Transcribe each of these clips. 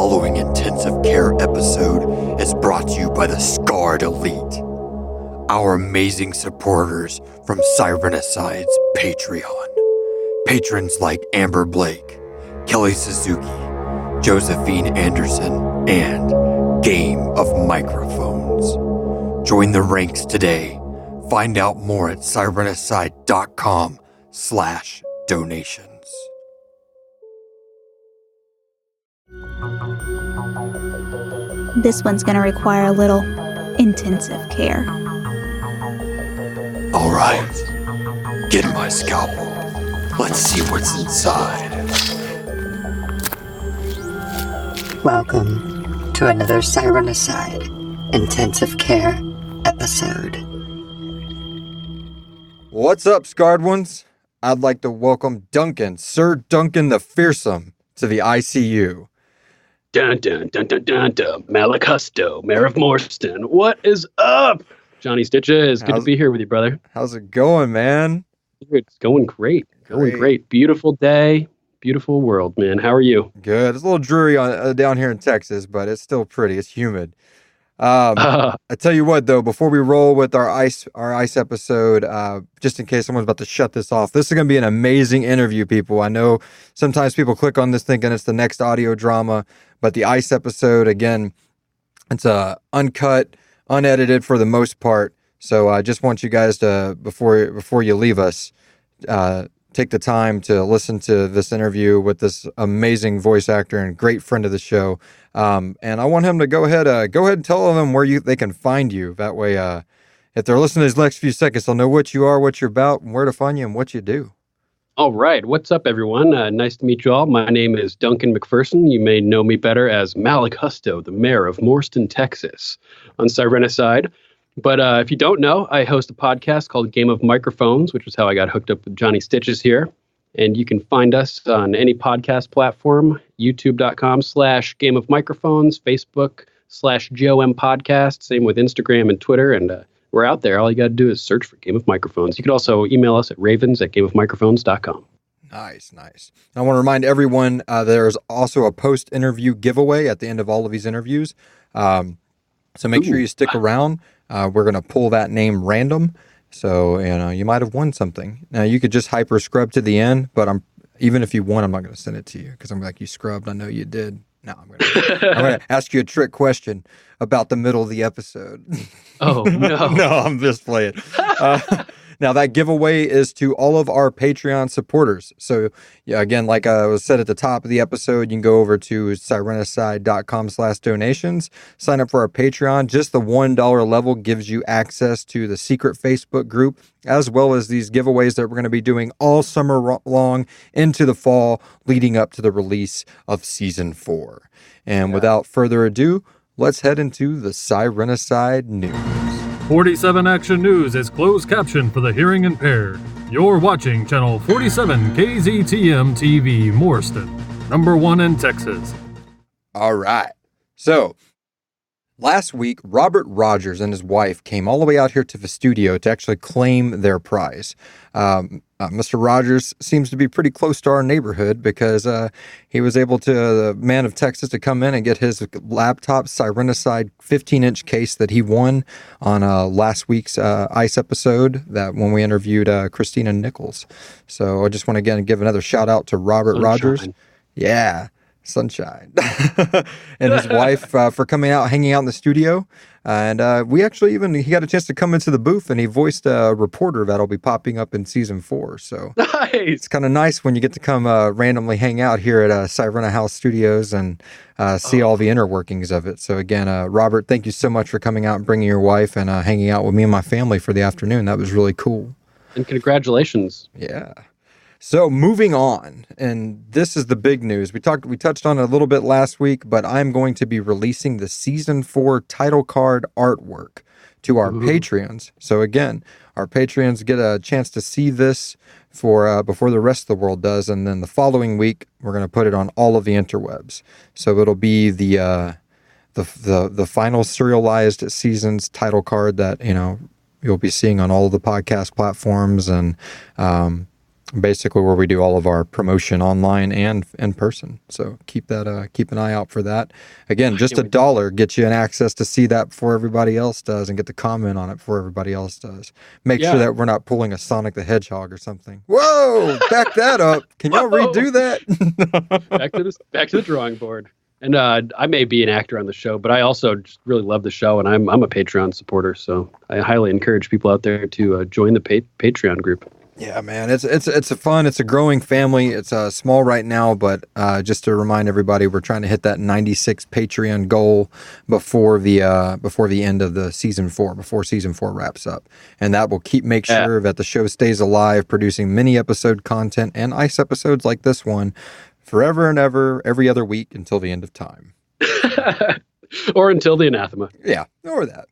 following intensive care episode is brought to you by the Scarred Elite, our amazing supporters from Sirenicide's Patreon. Patrons like Amber Blake, Kelly Suzuki, Josephine Anderson, and Game of Microphones. Join the ranks today. Find out more at sirenicide.com/donations. This one's gonna require a little intensive care. All right, get my scalpel. Let's see what's inside. Welcome to another Sirenicide intensive care episode. What's up, Scarred Ones? I'd like to welcome Sir Duncan McPherson, to the ICU. Dun dun dun dun dun dun. Malak Husto, Mayor of Morston. What is up? Johnny Stitches, good to be here with you, brother. How's it going, man? It's going great. Great. Beautiful day, beautiful world, man. How are you? Good. It's a little dreary down here in Texas, but it's still pretty. It's humid. I tell you what, though, before we roll with our ice episode, just in case someone's about to shut this off, this is going to be an amazing interview, people. I know sometimes people click on this thinking it's the next audio drama, but the ice episode, again, it's uncut, unedited for the most part. So I just want you guys to, before you leave us, take the time to listen to this interview with this amazing voice actor and great friend of the show. And I want him to go ahead and tell them where they can find you. That way, if they're listening to these next few seconds, they'll know what you are, what you're about, and where to find you and what you do. All right. What's up, everyone? Nice to meet you all. My name is Duncan McPherson. You may know me better as Malak Husto, the mayor of Morston, Texas, on Sirenicide. But if you don't know, I host a podcast called Game of Microphones, which is how I got hooked up with Johnny Stitches here. And you can find us on any podcast platform, youtube.com/Game of Microphones, Facebook/GOM Podcast, same with Instagram and Twitter. And we're out there. All you got to do is search for Game of Microphones. You can also email us at ravens@gameofmicrophones.com. Nice. I want to remind everyone there's also a post-interview giveaway at the end of all of these interviews. So make sure you stick around. We're going to pull that name random. So, you might have won something. Now, you could just hyper scrub to the end, but even if you won, I'm not going to send it to you because I'm like, you scrubbed. I know you did. No, I'm going to ask you a trick question about the middle of the episode. Oh, no. No, I'm just playing. Now, that giveaway is to all of our Patreon supporters. So, yeah, again, like I was said at the top of the episode, you can go over to sirenicide.com/donations, sign up for our Patreon. Just the $1 level gives you access to the secret Facebook group, as well as these giveaways that we're going to be doing all summer long into the fall, leading up to the release of Season 4. And without further ado, let's head into the Sirenicide news. 47 Action News is closed caption for the hearing impaired. You're watching Channel 47 KZTM TV Morston, #1 in Texas. All right. So, last week, Robert Rogers and his wife came all the way out here to the studio to actually claim their prize. Mr. Rogers seems to be pretty close to our neighborhood because he was able to, the man of Texas, to come in and get his laptop Sirenicide 15-inch case that he won on last week's ICE episode, that when we interviewed Christina Nichols. So I just want to again give another shout out to Robert Rogers. Yeah. Sunshine. And his wife for coming out, hanging out in the studio. And we actually he got a chance to come into the booth and he voiced a reporter that'll be popping up in Season 4. So nice. It's kind of nice when you get to come randomly hang out here at Sirena House Studios and see all the inner workings of it. So again, Robert, thank you so much for coming out and bringing your wife and hanging out with me and my family for the afternoon. That was really cool. And congratulations. Yeah. So moving on, and this is the big news. We touched on it a little bit last week, but I'm going to be releasing the Season 4 title card artwork to our Patreons. So again, our Patreons get a chance to see this before the rest of the world does, and then the following week we're going to put it on all of the interwebs. So it'll be the final serialized season's title card that you'll be seeing on all of the podcast platforms and basically where we do all of our promotion online and in person. So keep an eye out for that. Again, just $1 gets you an access to see that before everybody else does and get to comment on it before everybody else does. Make sure that we're not pulling a Sonic the Hedgehog or something. Whoa, back that up. Can y'all redo that? back to the drawing board. And I may be an actor on the show, but I also just really love the show, and I'm a Patreon supporter, so I highly encourage people out there to join the Patreon group. Yeah, man, it's a fun, it's a growing family. It's small right now, but just to remind everybody, we're trying to hit that 96 Patreon goal before the end of the season 4, before season 4 wraps up, and that will make sure that the show stays alive, producing mini episode content and ICE episodes like this one forever and ever, every other week until the end of time, or until the anathema. Yeah, or that.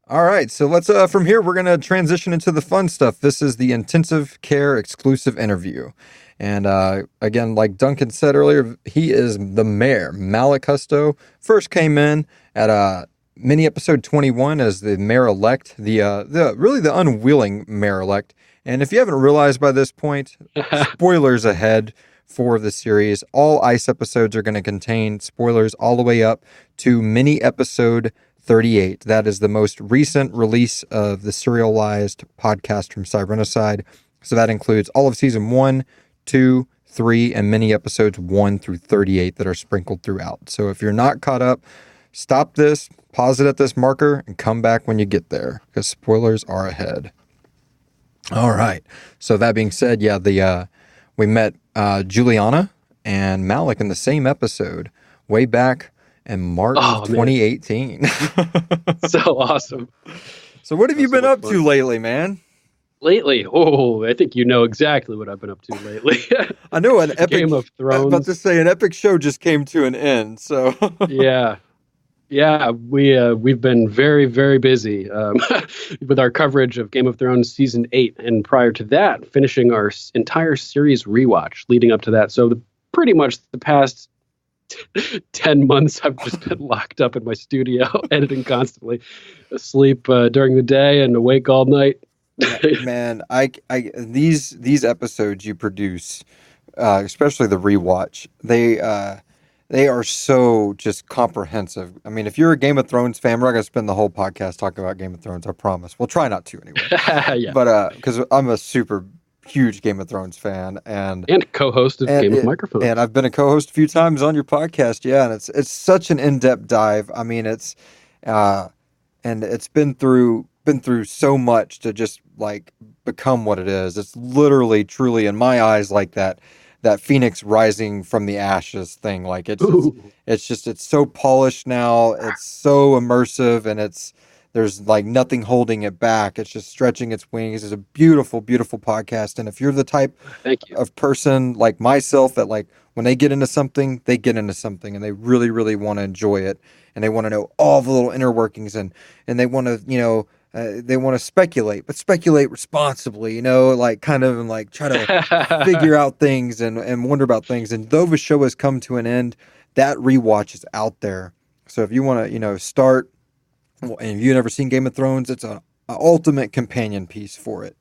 All right, so let's from here we're going to transition into the fun stuff. This is the intensive care exclusive interview. And again, like Duncan said earlier, he is the mayor, Malak Husto. First came in at mini episode 21 as the mayor-elect, the unwilling mayor-elect. And if you haven't realized by this point, spoilers ahead for the series. All ICE episodes are going to contain spoilers all the way up to mini episode 38. That is the most recent release of the serialized podcast from Sirenicide. So that includes all of season 1, 2, 3, and mini episodes 1 through 38 that are sprinkled throughout. So if you're not caught up, stop this, pause it at this marker, and come back when you get there, because spoilers are ahead. All right. So that being said, we met Juliana and Malak in the same episode way back in March of 2018. So awesome. So what have you been up to lately, man? Lately? Oh, I think you know exactly what I've been up to lately. I know an epic Game of Thrones. I was about to say an epic show just came to an end. So yeah, we've been very, very busy with our coverage of Game of Thrones season 8, and prior to that, finishing our entire series rewatch leading up to that. So pretty much the past 10 months I've just been locked up in my studio editing constantly, asleep during the day and awake all night. Man, these episodes you produce, especially the rewatch, they are so just comprehensive. I mean, if you're a Game of Thrones fan, we're not gonna spend the whole podcast talking about Game of Thrones, I promise. We'll try not to anyway. Yeah. But because I'm a super huge Game of Thrones fan and co-host of Game of Microphones. And I've been a co-host a few times on your podcast, and it's such an in-depth dive. I mean, it's and it's been through so much to just like become what it is. It's literally, truly, in my eyes, like that Phoenix rising from the ashes thing. Like it's so polished now. It's so immersive, and there's like nothing holding it back. It's just stretching its wings. It's a beautiful, beautiful podcast. And if you're the type of person like myself that like when they get into something, and they really, really want to enjoy it, and they want to know all the little inner workings, and they want to, they want to speculate, but speculate responsibly, like kind of like try to figure out things and wonder about things. And though the show has come to an end, that rewatch is out there. So if you want to, start, and if you've never seen Game of Thrones, it's an ultimate companion piece for it.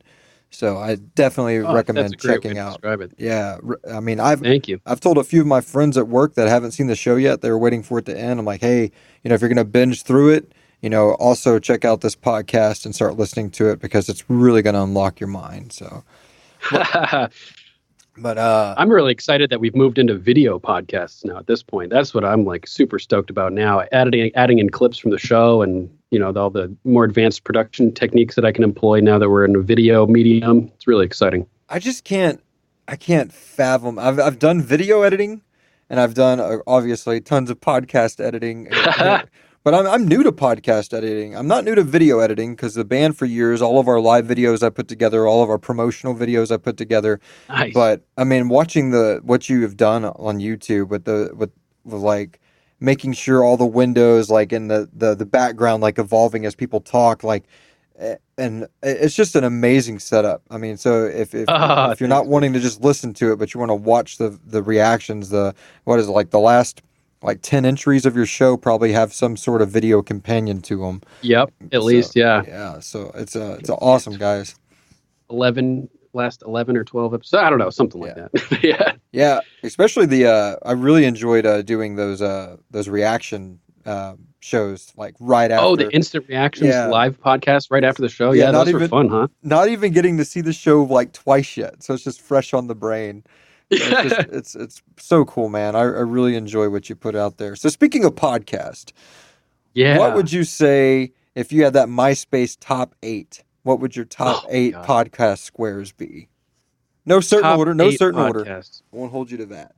So I definitely recommend checking out. Describe it. Yeah, I mean, Thank you. I've told a few of my friends at work that haven't seen the show yet. They were waiting for it to end. I'm like, hey, if you're gonna binge through it, also check out this podcast and start listening to it, because it's really gonna unlock your mind. So. But I'm really excited that we've moved into video podcasts now at this point. That's what I'm like super stoked about now. Adding in clips from the show, and all the more advanced production techniques that I can employ now that we're in a video medium. It's really exciting. I can't fathom. I've done video editing, and I've done obviously tons of podcast editing. But I'm new to podcast editing. I'm not new to video editing, because the band for years, all of our live videos I put together, all of our promotional videos I put together. Nice. But I mean, watching what you have done on YouTube with like making sure all the windows like in the background like evolving as people talk, like, and it's just an amazing setup. I mean, so if you're not wanting to just listen to it, but you want to watch the reactions, the last like 10 entries of your show probably have some sort of video companion to them. Yep, at least, yeah. Yeah, so it's awesome, guys. 11 last 11 or 12 episodes. I don't know, something like that. Yeah. Yeah, especially the I really enjoyed doing those reaction shows like right after. Oh, the instant reactions live podcast right after the show. Yeah, Yeah, those were fun, huh? Not even getting to see the show like twice yet, so it's just fresh on the brain. Yeah. It's so cool, man. I really enjoy what you put out there. So speaking of podcast, what would you say if you had that MySpace top 8? What would your top 8 podcast squares be? No certain Top order. No 8 certain order. podcasts. I won't hold you to that.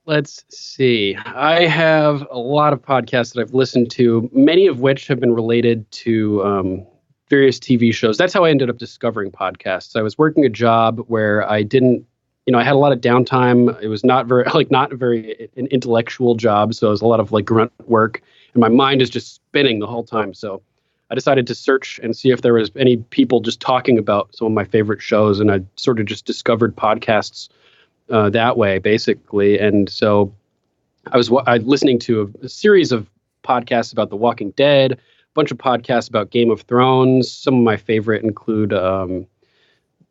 Let's see. I have a lot of podcasts that I've listened to, many of which have been related to various TV shows. That's how I ended up discovering podcasts. I was working a job where I didn't, I had a lot of downtime. It was not a very an intellectual job. So it was a lot of like grunt work, and my mind is just spinning the whole time. So I decided to search and see if there was any people just talking about some of my favorite shows, and I sort of just discovered podcasts that way, basically. And so I was listening to a series of podcasts about The Walking Dead, a bunch of podcasts about Game of Thrones. Some of my favorite include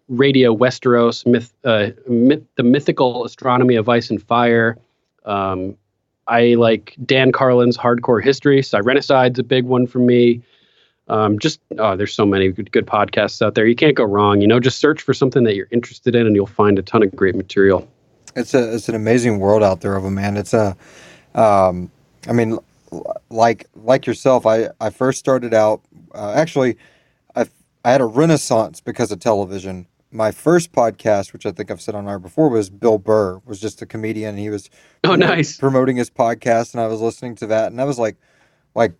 Radio Westeros, The Mythical Astronomy of Ice and Fire. I like Dan Carlin's Hardcore History. Sirenicide's a big one for me. There's so many good podcasts out there. You can't go wrong. Just search for something that you're interested in, and you'll find a ton of great material. It's an amazing world out there of them, man. It's like yourself. I first started out. Actually, I had a renaissance because of television. My first podcast, which I think I've said on air before, was Bill Burr. Was just a comedian, and he was promoting his podcast, and I was listening to that, and I was like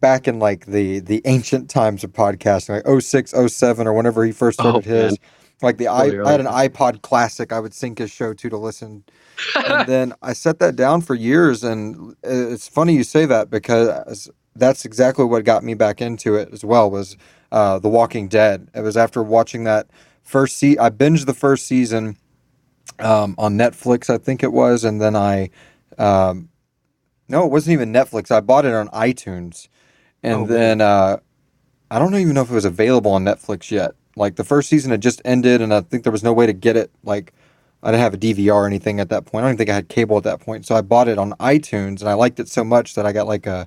back in like the ancient times of podcasting, like 06, 07, or whenever he first started his. Man. Like I had an iPod Classic. I would sync his show to listen. And then I set that down for years. And it's funny you say that, because that's exactly what got me back into it as well, was The Walking Dead. It was after watching that first season. I binged the first season on Netflix, I think it was. And then no, it wasn't even Netflix. I bought it on iTunes. And then I don't even know if it was available on Netflix yet. Like the first season had just ended, and I think there was no way to get it. Like I didn't have a DVR or anything at that point. I don't even think I had cable at that point. So I bought it on iTunes, and I liked it so much that I got like a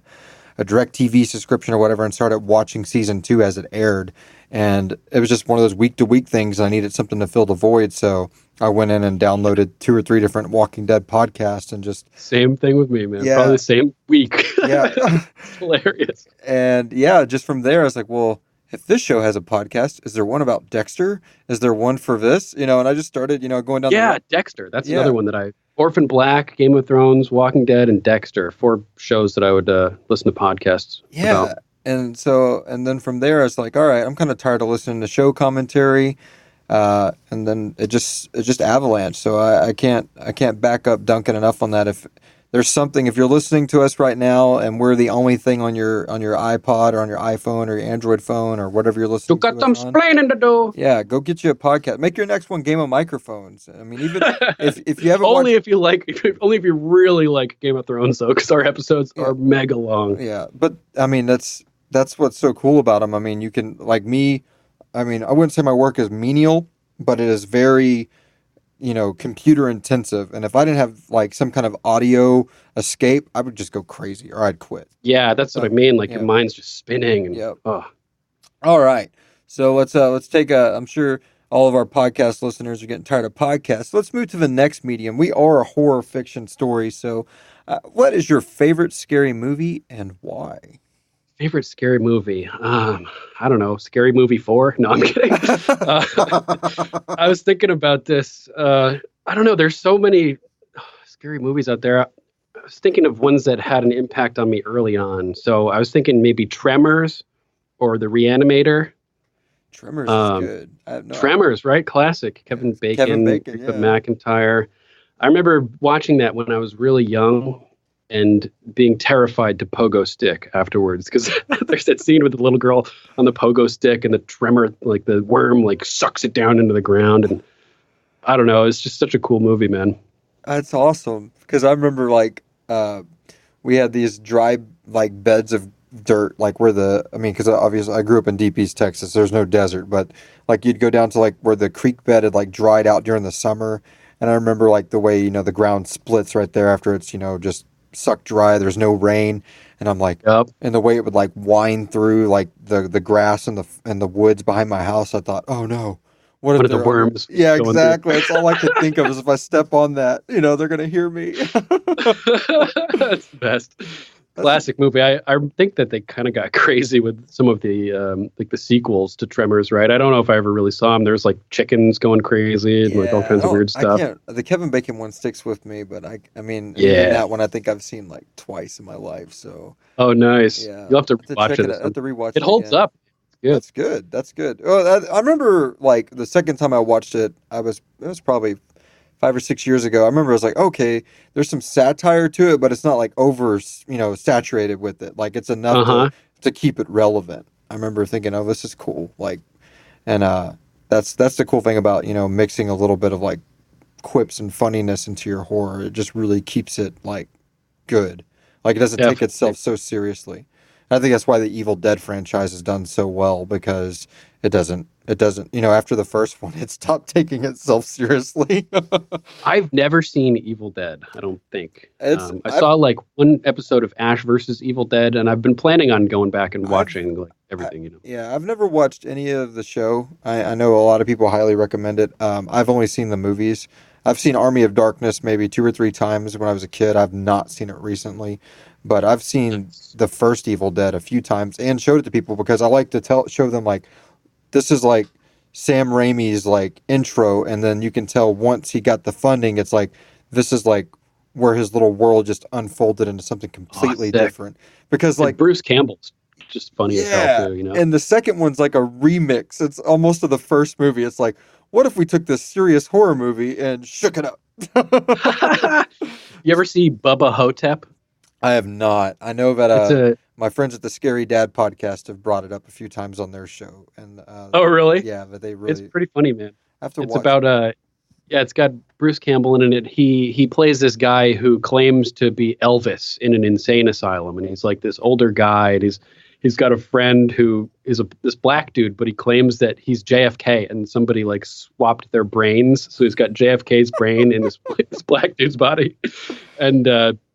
DirecTV subscription or whatever, and started watching season 2 as it aired. And it was just one of those week-to-week things. I needed something to fill the void, so I went in and downloaded 2 or 3 different Walking Dead podcasts, and just same thing with me, man. Yeah. Probably the same week. Yeah, it's hilarious. And yeah, just from there, I was like, well, if this show has a podcast, is there one about Dexter? Is there one for this? And I just started, going down. Yeah, Dexter. That's another one that Orphan Black, Game of Thrones, Walking Dead, and Dexter. 4 shows that I would listen to podcasts about. And then from there, I was like, all right, I'm kind of tired of listening to show commentary. And then it just avalanche. So I can't back up Duncan enough on that. If there's something, if you're listening to us right now and we're the only thing on your iPod or on your iPhone or your Android phone or whatever you're listening to, you got some splaining to do. Yeah, go get you a podcast. Make your next one Game of Microphones. I mean, even if you haven't only if you really like Game of Thrones though, because our episodes are mega long. Yeah, but I mean that's what's so cool about them. I mean, you can, like me. I mean, I wouldn't say my work is menial, but it is very, computer intensive. And if I didn't have like some kind of audio escape, I would just go crazy or I'd quit. Yeah, that's what I mean. Like your mind's just spinning. And, All right. So let's take I'm sure all of our podcast listeners are getting tired of podcasts. Let's move to the next medium. We are a horror fiction story. So what is your favorite scary movie and why? Favorite scary movie? I don't know. Scary Movie 4? No, I'm kidding. I was thinking about this. I don't know. There's so many scary movies out there. I was thinking of ones that had an impact on me early on. So I was thinking maybe Tremors or The Reanimator. Tremors is good. Tremors, right? Classic. Kevin Bacon, McIntyre. I remember watching that when I was really young and being terrified to pogo stick afterwards, because there's that scene with the little girl on the pogo stick and the tremor, like the worm, like sucks it down into the ground. And I don't know. It's just such a cool movie, man. That's awesome. Because I remember we had these dry beds of dirt, like where because obviously I grew up in Deep East Texas. There's no desert, but like you'd go down to like where the creek bed had like dried out during the summer. And I remember like the way, the ground splits right there after it's, just sucked dry. There's no rain. And I'm like, Yep. and the way it would like wind through like the grass and the woods behind my house, I thought, oh no. What One if of the worms. Yeah, going exactly. That's all I could think of is if I step on that, they're gonna hear me. That's the best. Classic movie. I think that they kind of got crazy with some of the like the sequels to Tremors, right? I don't know if I ever really saw them. There's like chickens going crazy and like all kinds of weird stuff. The Kevin Bacon one sticks with me, but I mean, Yeah. even that one I think I've seen like twice in my life. So Oh, nice. yeah, You'll have to check watch it it. out. I have to rewatch it. It holds again. up. Good. That's good. That's good. Oh, I remember like the second time I watched it, it was probably 5 or 6 years ago. I remember I was like, okay, there's some satire to it, but it's not like over, saturated with it. Like it's enough to keep it relevant. I remember thinking, oh, this is cool. Like, and that's the cool thing about, mixing a little bit of like quips and funniness into your horror. It just really keeps it like good. Like it doesn't take itself so seriously. I think that's why the Evil Dead franchise has done so well, because it doesn't, after the first one, it stopped taking itself seriously. I've never seen Evil Dead, I don't think. I I've- saw like one episode of Ash versus Evil Dead, and I've been planning on going back and watching like everything, Yeah, I've never watched any of the show. I know a lot of people highly recommend it. I've only seen the movies. I've seen Army of Darkness maybe 2 or 3 times when I was a kid. I've not seen it recently. But I've seen the first Evil Dead a few times and showed it to people because I like to show them like, this is like Sam Raimi's like intro, and then you can tell once he got the funding, it's like this is like where his little world just unfolded into something completely different. Because like Bruce Campbell's just funny as hell too, And the second one's like a remix. It's almost of the first movie. It's like, what if we took this serious horror movie and shook it up? You ever see Bubba Hotep? I have not. I know that my friends at the Scary Dad podcast have brought it up a few times on their show. And oh, really? Yeah, but they really. It's pretty funny, man. I have to it's watch about it. It's got Bruce Campbell in it. He plays this guy who claims to be Elvis in an insane asylum, and he's like this older guy, and he's got a friend who is this black dude, but he claims that he's JFK, and somebody like swapped their brains, so he's got JFK's brain in this black dude's body, and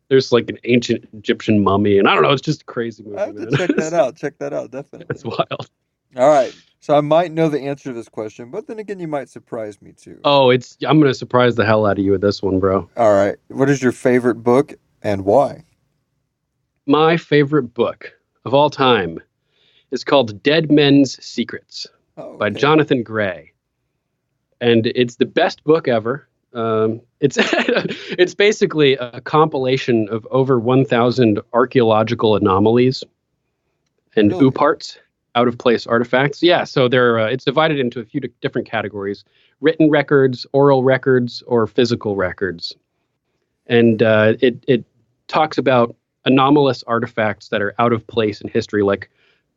there's like an ancient Egyptian mummy, and I don't know, it's just a crazy movie. I have to check that out. Check that out, definitely. It's wild. All right. So I might know the answer to this question, but then again, you might surprise me too. Oh, I'm going to surprise the hell out of you with this one, bro. All right. What is your favorite book and why? My favorite book of all time is called Dead Men's Secrets by Jonathan Gray. And it's the best book ever. It's basically a compilation of over 1,000 archaeological anomalies and ooparts, out of place artifacts. Yeah, so it's divided into a few different categories: written records, oral records, or physical records. And it talks about anomalous artifacts that are out of place in history, like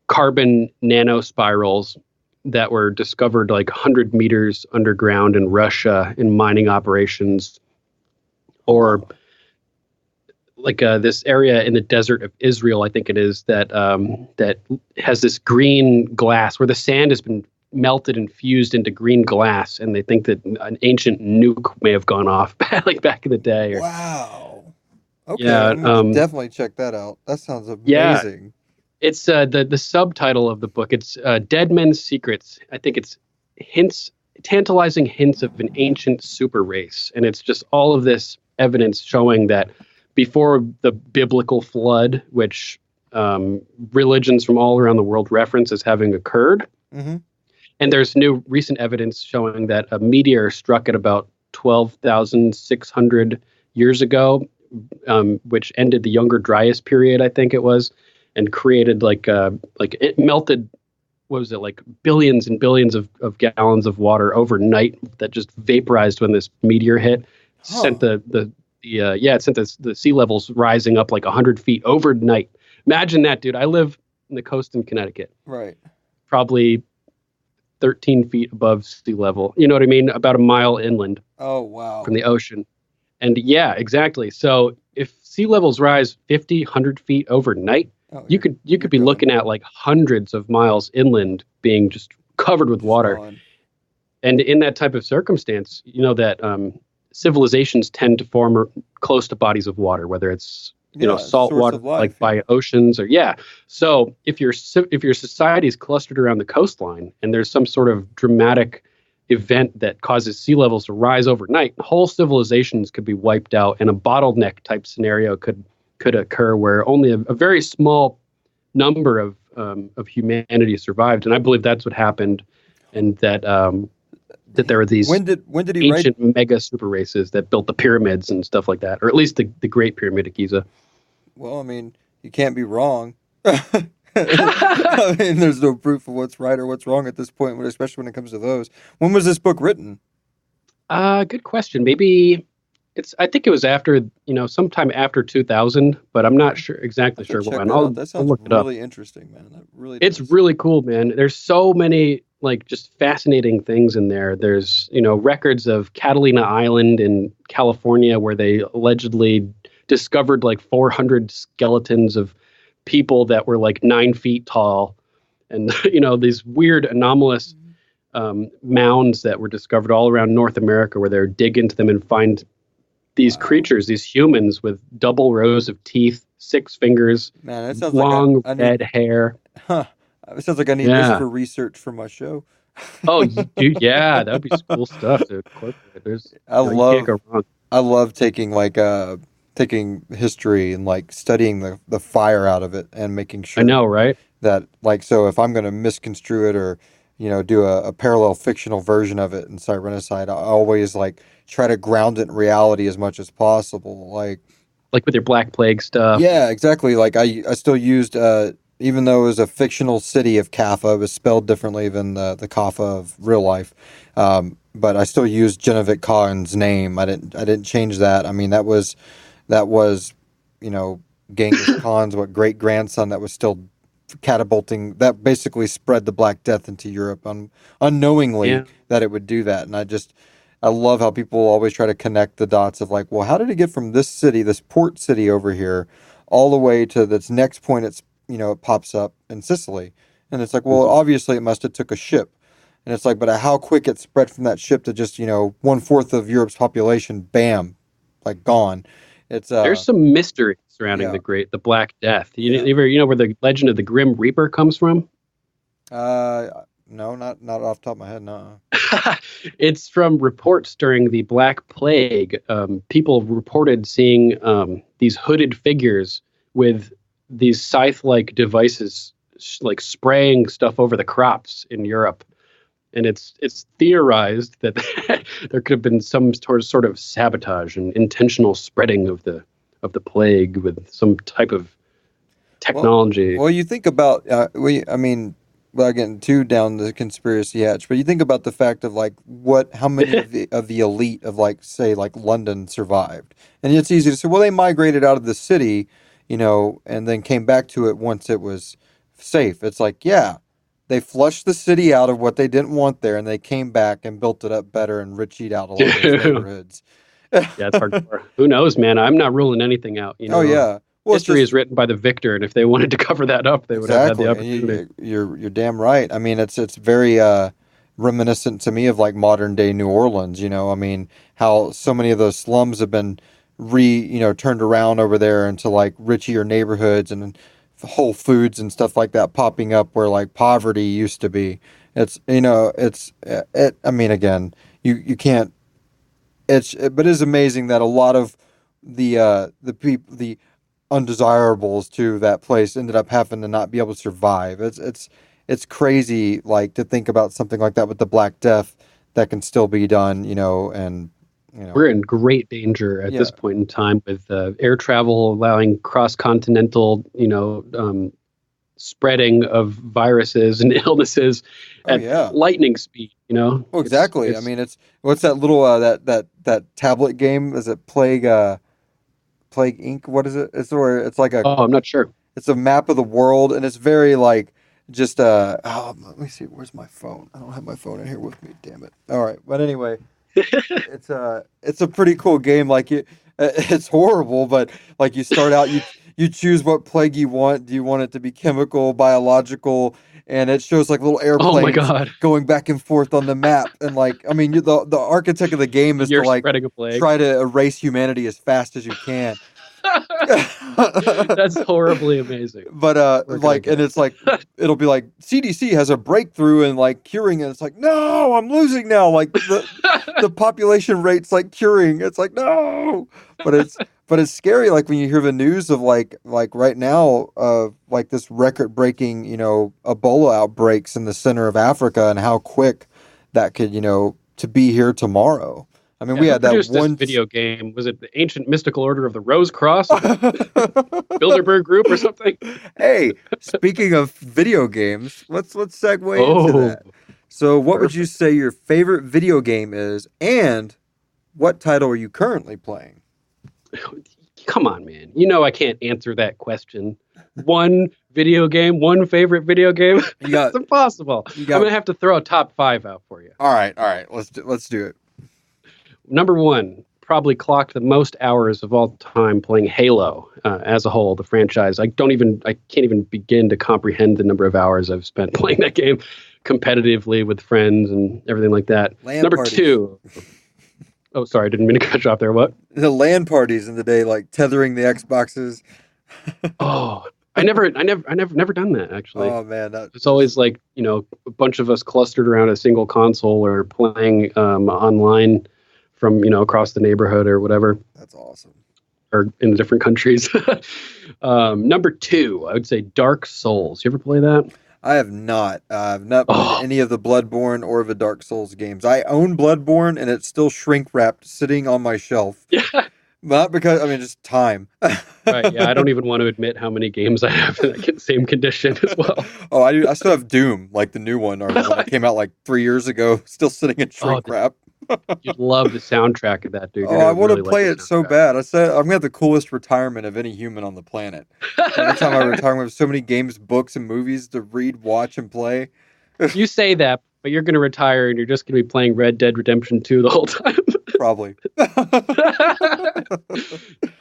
carbon nanospirals that were discovered like 100 meters underground in Russia in mining operations, or like this area in the desert of Israel, I think it is, that has this green glass where the sand has been melted and fused into green glass, and they think that an ancient nuke may have gone off back in the day. Wow. Okay, yeah, I'm gonna definitely check that out. That sounds amazing. Yeah. It's the subtitle of the book. It's Dead Men's Secrets. I think it's tantalizing hints of an ancient super race, and it's just all of this evidence showing that before the biblical flood, which religions from all around the world reference as having occurred, and there's new recent evidence showing that a meteor struck at about 12,600 years ago, which ended the Younger Dryas period, I think it was, and created like it melted, what was it, like billions and billions of gallons of water overnight that just vaporized when this meteor hit. Sent it sent the sea levels rising up like 100 feet overnight. Imagine that, dude. I live in the coast in Connecticut. Right. Probably 13 feet above sea level. You know what I mean? About a mile inland. Oh, wow. From the ocean. And yeah, exactly. So if sea levels rise 50, 100 feet overnight, you could be looking at like hundreds of miles inland being just covered with water. Gone. And in that type of circumstance, you know that civilizations tend to form close to bodies of water, whether it's salt source water of life, like by oceans or So if your society is clustered around the coastline and there's some sort of dramatic event that causes sea levels to rise overnight, whole civilizations could be wiped out, and a bottleneck type scenario could occur where only a very small number of humanity survived. And I believe that's what happened, and that there were these When did he write? ancient mega super races that built the pyramids and stuff like that, or at least the Great Pyramid of Giza. Well, I mean, you can't be wrong. I mean, there's no proof of what's right or what's wrong at this point, especially when it comes to those. When was this book written? Good question. Maybe I think it was after, sometime after 2000, but I'm not exactly sure when. That sounds look it up. really interesting, man. That really It's does. really cool, man. There's so many just fascinating things in there. There's, records of Catalina Island in California where they allegedly discovered 400 skeletons of people that were 9 feet tall, and these weird anomalous mounds that were discovered all around North America where they're dig into them and find these creatures, these humans with double rows of teeth, 6 fingers, Man, that sounds long like red hair. Huh. It sounds like I need this for research for my show. Oh, dude, yeah, that would be cool stuff to incorporate. You can't go wrong. I love taking taking history and studying the fire out of it and making sure. I know, right? That so if I'm going to misconstrue it or do a parallel fictional version of it in Sirenicide, I always try to ground it in reality as much as possible. Like with your Black Plague stuff. Yeah, exactly. I still used even though it was a fictional city of Kaffa, it was spelled differently than the Kaffa of real life. But I still used Genevieve Khan's name. I didn't change that. I mean, that was Genghis Khan's great grandson that was still catapulting, that basically spread the Black Death into Europe unknowingly that it would do that. And I love how people always try to connect the dots of well, how did it get from this city, this port city over here, all the way to this next point? It pops up in Sicily, and it's well, obviously it must have took a ship, and it's but how quick it spread from that ship to just 1/4 of Europe's population, bam, gone. It's there's some mystery surrounding the Black Death. You ever where the legend of the Grim Reaper comes from? No, not off the top of my head, no. It's from reports during the Black Plague. People reported seeing these hooded figures with these scythe-like devices, spraying stuff over the crops in Europe. And it's theorized that there could have been some sort of sabotage and intentional spreading of the plague with some type of technology. Well, you think about without getting too down the conspiracy hatch, but you think about the fact of how many of the elite of say London survived, and it's easy to say, well, they migrated out of the city, and then came back to it once it was safe. It's they flushed the city out of what they didn't want there, and they came back and built it up better and richied out a lot of those neighborhoods. Yeah, it's hardcore. Who knows, man? I'm not ruling anything out. Oh yeah. Well, history is written by the victor, and if they wanted to cover that up, they would have had the opportunity. You're damn right. I mean, it's very reminiscent to me of modern day New Orleans. How so many of those slums have been turned around over there into richier neighborhoods and Whole Foods and stuff like that popping up where poverty used to be. It's I mean, again, you can't. But it's amazing that a lot of the people, the undesirables to that place ended up having to not be able to survive. It's crazy to think about something like that with the Black Death that can still be done, and we're in great danger at this point in time with air travel allowing cross-continental spreading of viruses and illnesses at lightning speed. Well, exactly. I mean, it's what's that little that tablet game? Is it Plague Inc? What is it? It's where it's I'm not sure. It's a map of the world, and it's very just let me see. Where's my phone? I don't have my phone in here with me. Damn it. All right, but anyway, it's a pretty cool game. It's horrible, but you start out, you choose what plague you want. Do you want it to be chemical, biological? And it shows like little Oh my airplanes God. going back and forth on the map. And like, I mean, the architect of the game is to You're like spreading a plague. try to erase humanity as fast as you can. That's horribly amazing. But Where can I like, get and it? it's like it'll be like CDC has a breakthrough in like curing, and it's like, no, I'm losing now. Like the population rate's like curing. It's like, no, but it's scary. Like when you hear the news of like right now, like this record breaking, Ebola outbreaks in the center of Africa, and how quick that could, to be here tomorrow. I mean, we Who had that produced one this video game. Was it the Ancient Mystical Order of the Rose Cross? Bilderberg Group or something? Hey, speaking of video games, let's segue into that. Oh, So, what would you perfect. say your favorite video game is, and what title are you currently playing? Come on, man. You know I can't answer that question. One video game, one favorite video game. You got, It's impossible. you I'm got. gonna have to throw a top 5 out for you. All right. Let's do it. Number 1, probably clocked the most hours of all time playing Halo as a whole, the franchise. I can't even begin to comprehend the number of hours I've spent playing that game competitively with friends and everything like that. LAN Number parties. 2. Oh, sorry, I didn't mean to cut you off there. What? The LAN parties in the day, like tethering the Xboxes. Oh, I never done that actually. Oh man, It's always like, a bunch of us clustered around a single console or playing online from, across the neighborhood or whatever, that's awesome. or in different countries. Number 2, I would say Dark Souls. You ever play that? I have not. I've not played Oh. any of the Bloodborne or the Dark Souls games. I own Bloodborne, and it's still shrink wrapped, sitting on my shelf. Yeah. Not because just time. Right. Yeah. I don't even want to admit how many games I have in that same condition as well. Oh, I do. I still have Doom, like the new one, or the one that came out like 3 years ago, still sitting in shrink wrap. You'd love the soundtrack of that, dude. Oh, I want to play it so bad. I said I'm gonna have the coolest retirement of any human on the planet. Every time I retire, we have so many games, books, and movies to read, watch, and play. You say that, but you're going to retire and you're just going to be playing Red Dead Redemption 2 the whole time. Probably.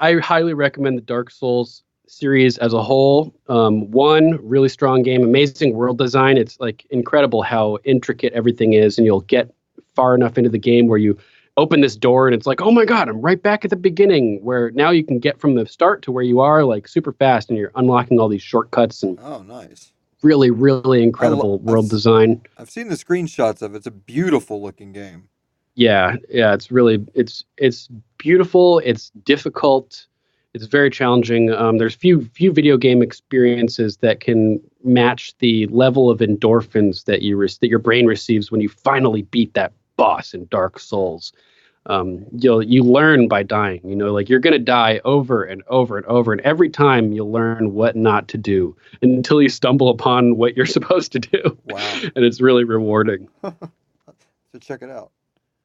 I highly recommend the Dark Souls series as a whole. One, really strong game, amazing world design. It's like incredible how intricate everything is, and you'll get far enough into the game where you open this door and it's like, oh my God, I'm right back at the beginning, where now you can get from the start to where you are like super fast, and you're unlocking all these shortcuts, and Oh, nice. really, really incredible world design. I've seen the screenshots of it. It's a beautiful looking game. Yeah, it's really, it's beautiful. It's difficult. It's very challenging. There's few video game experiences that can match the level of endorphins that your brain receives when you finally beat that boss in Dark Souls. You learn by dying. Like you're gonna die over and over and over, and every time you learn what not to do until you stumble upon what you're supposed to do. Wow. And it's really rewarding. So check it out.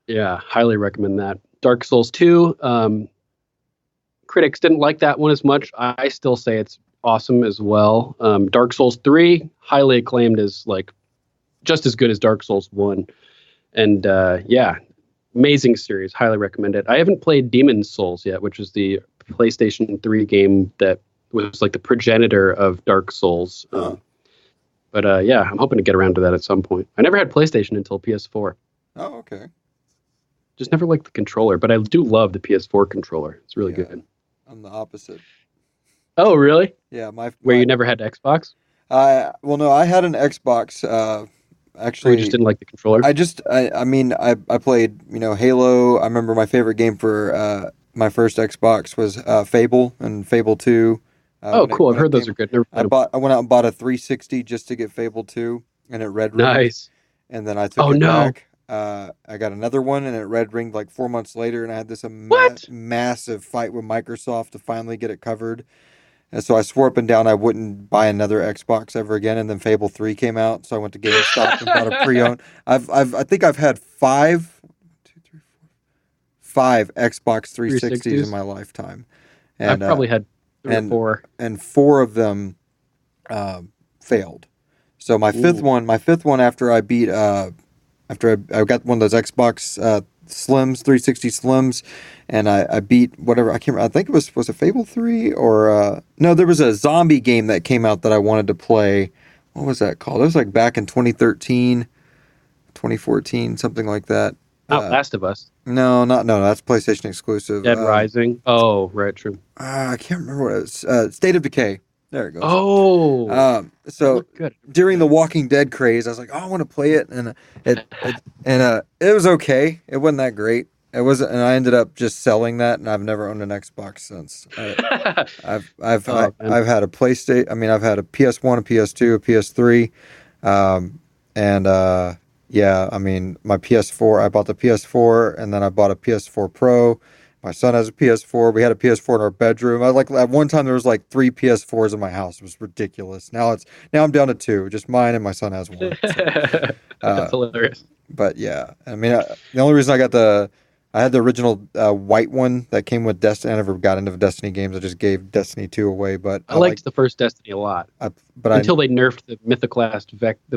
Yeah, highly recommend that. Dark Souls 2. Critics didn't like that one as much. I still say it's awesome as well. Dark Souls 3, highly acclaimed as like just as good as Dark Souls 1. And yeah, amazing series. Highly recommend it. I haven't played Demon's Souls yet, which is the PlayStation 3 game that was like the progenitor of Dark Souls. But yeah, I'm hoping to get around to that at some point. I never had PlayStation until PS4. Oh, okay. Just never liked the controller, but I do love the PS4 controller. It's really good. I'm the opposite. Oh, really? Yeah, Where you never had Xbox? Well, no, I had an Xbox. Or Actually, you just didn't like the controller? I mean, I played, Halo. I remember my favorite game for my first Xbox was Fable and Fable 2. Oh, cool. I've heard those are good. Never played them. I went out and bought a 360 just to get Fable 2, and it red ringed. Nice. And then I took it back. I got another one, and it red ringed like 4 months later, and I had this massive fight with Microsoft to finally get it covered. And so I swore up and down I wouldn't buy another Xbox ever again. And then Fable 3 came out, so I went to GameStop and bought a pre-owned. I think I've had five Xbox 360s in my lifetime. And I've probably had 3 or 4. And 4 of them failed. So my fifth one after I beat after I got one of those Xbox Slims, 360 Slims, and I beat whatever, I can't remember, I think it was it Fable 3 or no, there was a zombie game that came out that I wanted to play. What was that called? It was like back in 2013, 2014, something like that. Not Last of Us. No, that's PlayStation exclusive. Dead Rising. Oh, right, true. I can't remember what it was. State of Decay. There it goes. Oh. So good. During the Walking Dead craze, I was like, oh, I want to play it, and it was okay. It wasn't that great. It wasn't, and I ended up just selling that, and I've never owned an Xbox since. I've had a PlayStation. I mean, I've had a PS1, a PS2, a PS3, and yeah. I mean, my PS4. I bought the PS4, and then I bought a PS4 Pro. My son has a PS4. We had a PS4 in our bedroom. At one time there was like 3 PS4s in my house. It was ridiculous. Now I'm down to 2. Just mine, and my son has one. So, that's hilarious. But yeah, I mean, the only reason I had the original white one that came with Destiny. I never got into the Destiny games. I just gave Destiny 2 away. But I liked the first Destiny a lot. Until they nerfed the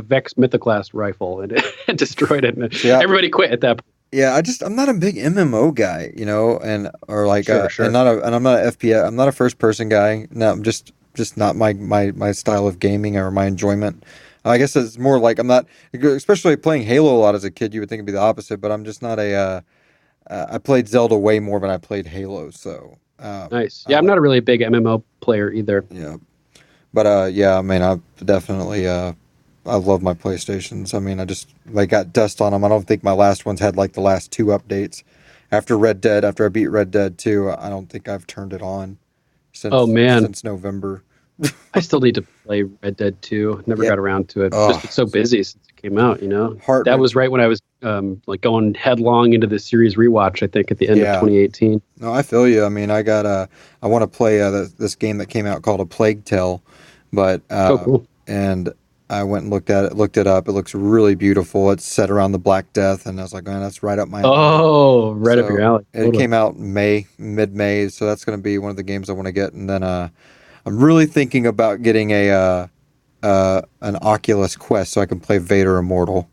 Vex Mythoclast rifle and it destroyed it. And everybody quit at that point. Yeah, I'm not a big MMO guy, you know, and I'm not an FPS. I'm not a first person guy. No, I'm just not my style of gaming or my enjoyment. I guess it's more like I'm not, especially playing Halo a lot as a kid. You would think it'd be the opposite, but I'm just not I played Zelda way more than I played Halo. So nice. Yeah, I'm not a really big MMO player either. Yeah, but yeah, I mean, I definitely I love my PlayStations. I mean, I got dust on them. I don't think my last ones had like the last 2 updates. After I beat Red Dead 2, I don't think I've turned it on since November. I still need to play Red Dead 2. Never got around to it. Just been so busy since it came out, you know. That was right when I was like going headlong into the series rewatch, I think, at the end of 2018. No, I feel you. I mean, I want to play this game that came out called A Plague Tale, but cool. And I went and looked it up. It looks really beautiful. It's set around the Black Death, and I was like, man, that's right up my alley. Oh, right up your alley. It came out mid-May, so that's going to be one of the games I want to get. And then I'm really thinking about getting an Oculus Quest so I can play Vader Immortal.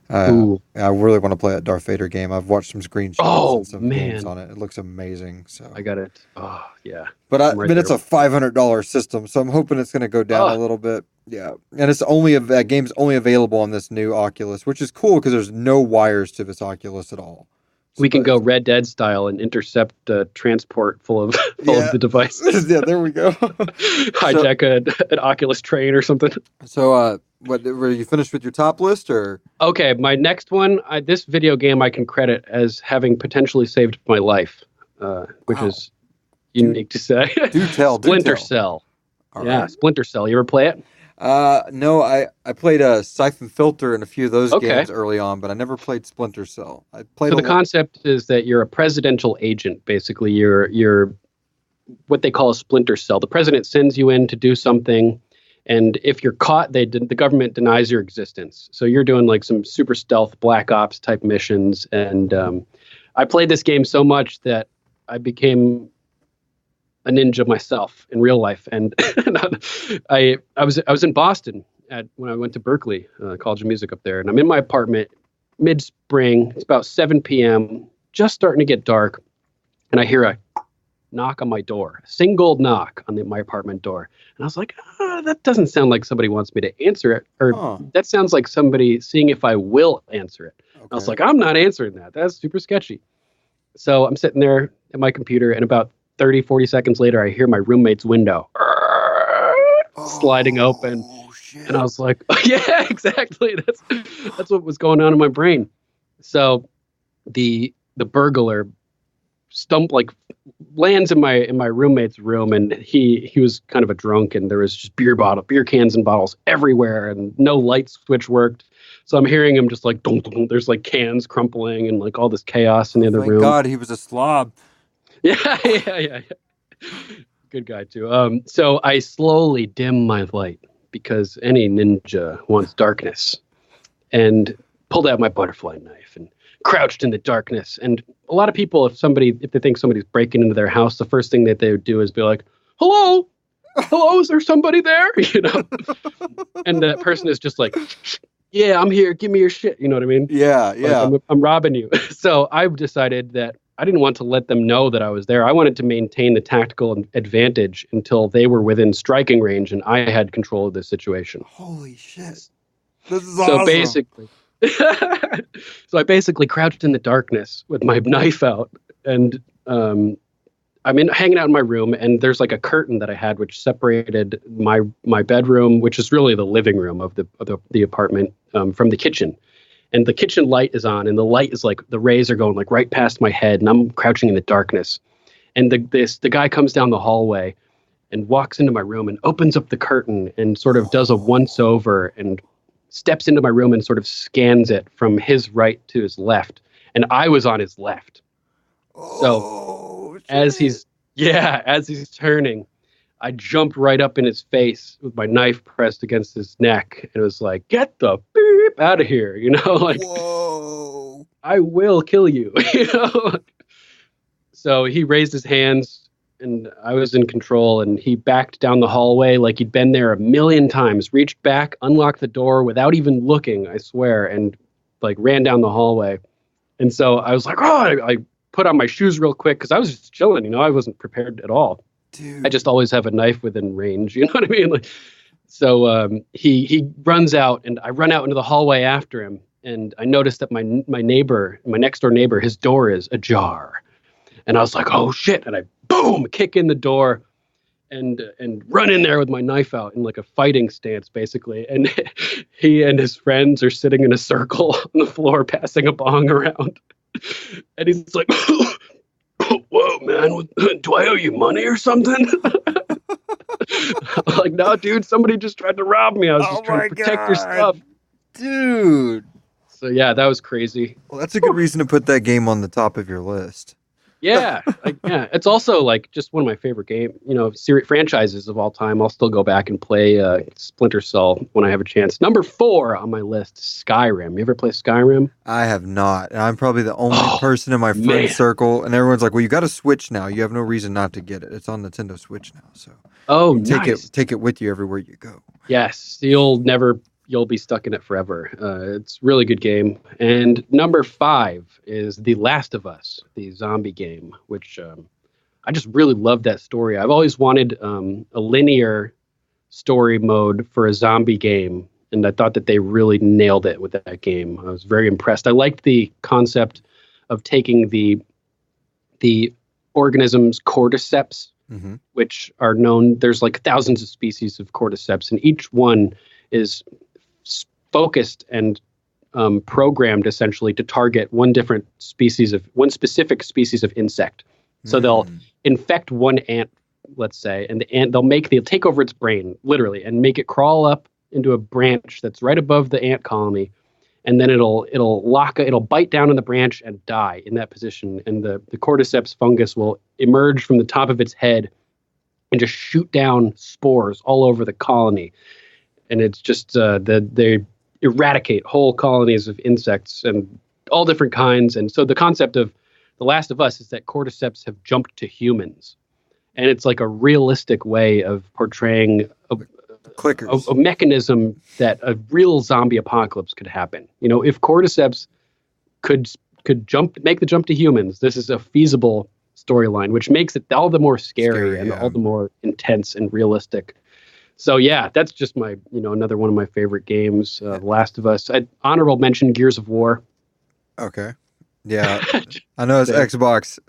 I really want to play that Darth Vader game. I've watched some screenshots and some games on it. It looks amazing. So I got it. Oh, yeah. But it's a $500 system, so I'm hoping it's going to go down a little bit. Yeah, and that game's only available on this new Oculus, which is cool because there's no wires to this Oculus at all. We can go Red Dead style and intercept a transport full of the devices. Yeah, there we go. Hijack an Oculus train or something. So, were you finished with your top list, or? Okay, my next one, this video game I can credit as having potentially saved my life, which is unique to say. Do tell. Splinter Cell. Right. Splinter Cell. You ever play it? No, I played Siphon Filter and a few of those games early on, but I never played Splinter Cell. The concept is that you're a presidential agent. Basically, you're what they call a Splinter Cell. The president sends you in to do something, and if you're caught, the government denies your existence. So you're doing like some super stealth Black Ops type missions. And I played this game so much that I became a ninja myself in real life, and I was in Boston when I went to Berkeley College of Music up there, and I'm in my apartment mid-spring. It's about 7 p.m. just starting to get dark, and I hear a knock on my door, a single knock on my apartment door, and I was like, that doesn't sound like somebody wants me to answer it, or that sounds like somebody seeing if I will answer it. Okay. I was like, I'm not answering that. That's super sketchy. So I'm sitting there at my computer, and about 30, 40 seconds later, I hear my roommate's window sliding open. Shit. And I was like, yeah, exactly. That's what was going on in my brain. So the burglar lands in my roommate's room, and he was kind of a drunk, and there was just beer cans and bottles everywhere, and no light switch worked. So I'm hearing him just like, dunk, dunk, there's like cans crumpling and like all this chaos in the other room. God, he was a slob. Yeah. Good guy too. So I slowly dim my light because any ninja wants darkness, and pulled out my butterfly knife and crouched in the darkness. And a lot of people, if they think somebody's breaking into their house, the first thing that they would do is be like, hello, is there somebody there? You know, and that person is just like, yeah, I'm here. Give me your shit. You know what I mean? Yeah, Like, yeah. I'm robbing you. So I've decided that I didn't want to let them know that I was there. I wanted to maintain the tactical advantage until they were within striking range and I had control of the situation. Holy shit. This is So awesome. basically, so I basically crouched in the darkness with my knife out, and I'm hanging out in my room, and there's like a curtain that I had which separated my bedroom, which is really the living room of the apartment, from the kitchen. And the kitchen light is on, and the light is like the rays are going like right past my head, and I'm crouching in the darkness. And the guy comes down the hallway and walks into my room and opens up the curtain and sort of does a once over and steps into my room and sort of scans it from his right to his left. And I was on his left. So as he's turning, I jumped right up in his face with my knife pressed against his neck, and it was like, "Get the beep out of here!" You know, like, whoa. I will kill you. You know. So he raised his hands, and I was in control. And he backed down the hallway like he'd been there a million times. Reached back, unlocked the door without even looking, I swear, and like ran down the hallway. And so I was like, "Oh!" I put on my shoes real quick because I was just chilling. You know, I wasn't prepared at all. Dude. I just always have a knife within range. You know what I mean? Like, so he runs out, and I run out into the hallway after him. And I noticed that my neighbor, my next door neighbor, his door is ajar. And I was like, "Oh shit!" And I boom kick in the door, and run in there with my knife out in like a fighting stance, basically. And he and his friends are sitting in a circle on the floor, passing a bong around. And he's like, "Whoa, man, do I owe you money or something?" I'm like, "No, dude, somebody just tried to rob me. I was just trying to protect your stuff." Dude. So yeah, that was crazy. Well, that's a good reason to put that game on the top of your list. Yeah, yeah. It's also like just one of my favorite franchises of all time. I'll still go back and play Splinter Cell when I have a chance. Number 4 on my list, Skyrim. You ever play Skyrim? I have not. And I'm probably the only person in my friend circle, and everyone's like, "Well, you got a Switch now. You have no reason not to get it. It's on Nintendo Switch now, so take it with you everywhere you go." Yes, you'll be stuck in it forever. It's a really good game. And number 5 is The Last of Us, the zombie game, which I just really love that story. I've always wanted a linear story mode for a zombie game, and I thought that they really nailed it with that game. I was very impressed. I liked the concept of taking the organisms cordyceps, which are known. There's like thousands of species of cordyceps, and each one is focused and programmed essentially to target one specific species of insect. So they'll infect one ant, let's say, and the ant they'll take over its brain literally and make it crawl up into a branch that's right above the ant colony, and then it'll bite down on the branch and die in that position, and the cordyceps fungus will emerge from the top of its head and just shoot down spores all over the colony. And it's just they eradicate whole colonies of insects and all different kinds. And so the concept of The Last of Us is that cordyceps have jumped to humans. And it's like a realistic way of portraying a mechanism that a real zombie apocalypse could happen. You know, if cordyceps could make the jump to humans, this is a feasible storyline, which makes it all the more scary and all the more intense and realistic. So yeah, that's just my, another one of my favorite games, The Last of Us. Honorable mention, Gears of War. Okay. Yeah, I know it's Xbox.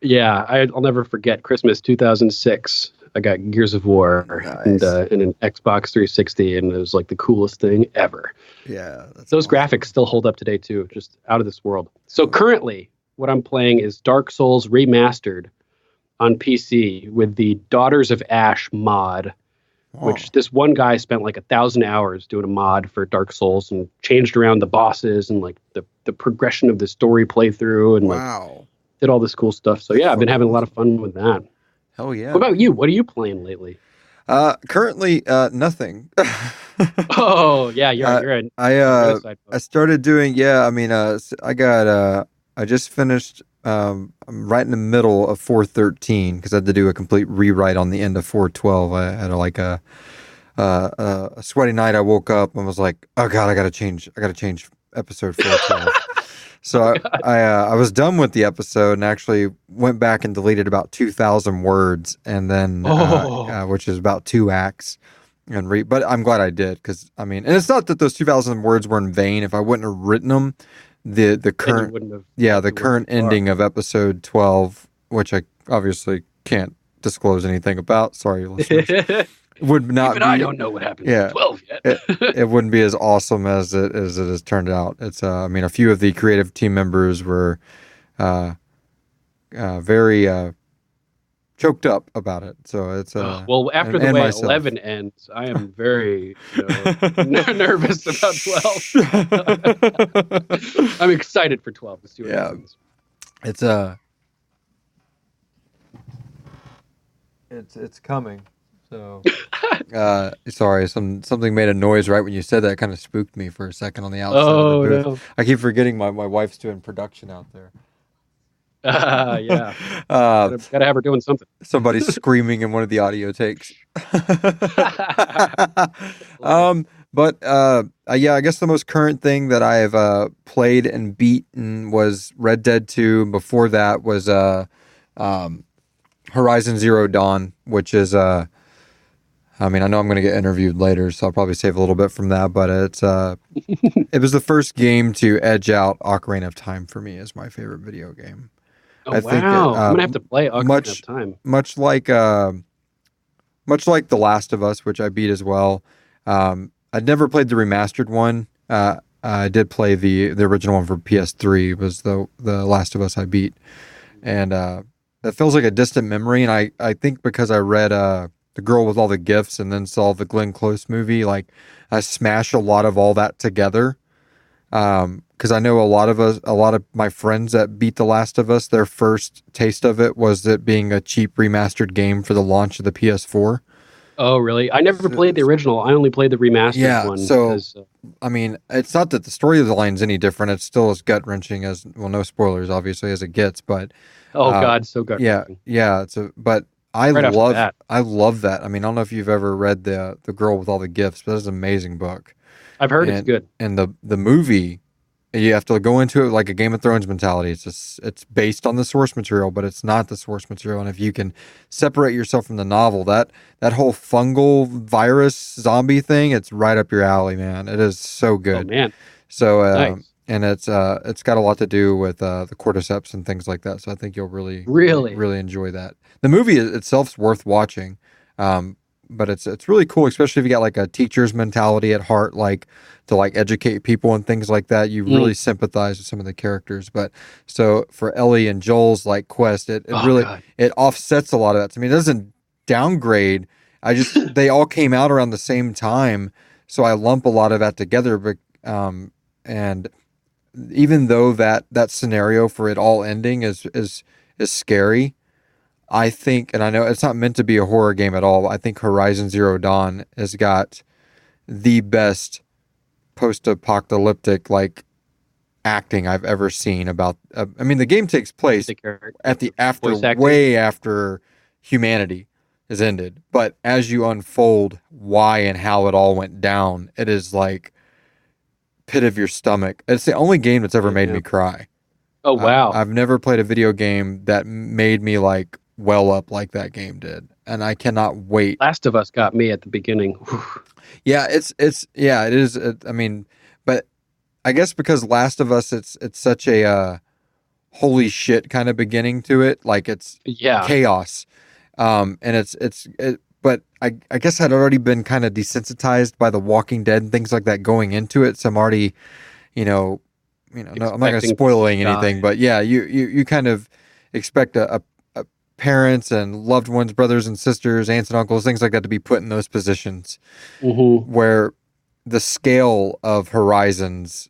Yeah, I'll never forget Christmas 2006. I got Gears of War and an Xbox 360, and it was like the coolest thing ever. Yeah. Those graphics still hold up today too, just out of this world. So currently, what I'm playing is Dark Souls Remastered on PC with the Daughters of Ash mod, which this one guy spent like 1,000 hours doing a mod for Dark Souls and changed around the bosses and like the progression of the story playthrough and like did all this cool stuff. So yeah, I've been having a lot of fun with that. Hell yeah. What about you? What are you playing lately? Currently, nothing. Oh yeah, you're in. I started doing. I just finished. I'm right in the middle of 4.13 because I had to do a complete rewrite on the end of 4.12. I had a sweaty night, I woke up and was like, oh God, I gotta change episode 412. So I was done with the episode and actually went back and deleted about 2,000 words, and then which is about 2 acts. But I'm glad I did, because I mean, and it's not that those 2,000 words were in vain. If I wouldn't have written them, the current the current ending of episode 12, which I obviously can't disclose anything about. Sorry, listeners. Would not. Even I don't know what happened in 12 yet. it wouldn't be as awesome as it has turned out. It's I mean, a few of the creative team members were very choked up about it. So it's well, after the way myself. 11 ends, I am very nervous about 12. I'm excited for 12 to see what happens. It's coming. So sorry, something made a noise right when you said that. It kind of spooked me for a second on the outside of the booth. No. I keep forgetting my wife's doing production out there. Yeah. Gotta have her doing something. Somebody's screaming in one of the audio takes. But yeah, I guess the most current thing that I have played and beaten was Red Dead 2. Before that was Horizon Zero Dawn, which is I mean, I know I'm going to get interviewed later, so I'll probably save a little bit from that, but it's it was the first game to edge out Ocarina of Time for me as my favorite video game. Oh, I think I'm going to have to play Ocarina of Time. Much like The Last of Us, which I beat as well. I'd never played the remastered one. I did play the original one for PS3, was the Last of Us I beat. And it feels like a distant memory, and I think because I read The Girl with All the Gifts and then saw the Glenn Close movie, like I smash a lot of all that together. Because I know a lot of my friends that beat The Last of Us, their first taste of it was it being a cheap remastered game for the launch of the PS4. Oh, really? I never played the original. I only played the remastered one. So, I mean, it's not that the story of the line's any different. It's still as gut-wrenching as, well, no spoilers, obviously, as it gets, but... Oh, God, so gut-wrenching. Yeah, but... I love that. I mean, I don't know if you've ever read the Girl with All the Gifts, but it's an amazing book. I've heard it's good. And the movie, you have to go into it like a Game of Thrones mentality. It's based on the source material, but it's not the source material. And if you can separate yourself from the novel, that whole fungal virus zombie thing, it's right up your alley, man. It is so good. Oh, man. So nice. And it's got a lot to do with the cordyceps and things like that. So I think you'll really enjoy that. The movie itself's worth watching, but it's really cool, especially if you got like a teacher's mentality at heart, like to like educate people and things like that. You really sympathize with some of the characters. But so for Ellie and Joel's like quest, it offsets a lot of that. I mean, it doesn't downgrade. They all came out around the same time, so I lump a lot of that together. But and even though that scenario for it all ending is scary, I think, and I know it's not meant to be a horror game at all, I think Horizon Zero Dawn has got the best post-apocalyptic like acting I've ever seen about. I mean, the game takes place way after humanity is ended, but as you unfold why and how it all went down, it is like pit of your stomach. It's the only game that's ever made me cry. Oh wow! I've never played a video game that made me like well up like that game did, and I cannot wait. Last of Us got me at the beginning. Yeah, it is. I mean, but I guess because Last of Us, it's such a holy shit kind of beginning to it. Like it's chaos, and but I guess I'd already been kind of desensitized by The Walking Dead and things like that going into it, so I'm already, no, I'm not going to spoil anything, but yeah, you kind of expect a parents and loved ones, brothers and sisters, aunts and uncles, things like that to be put in those positions where the scale of Horizons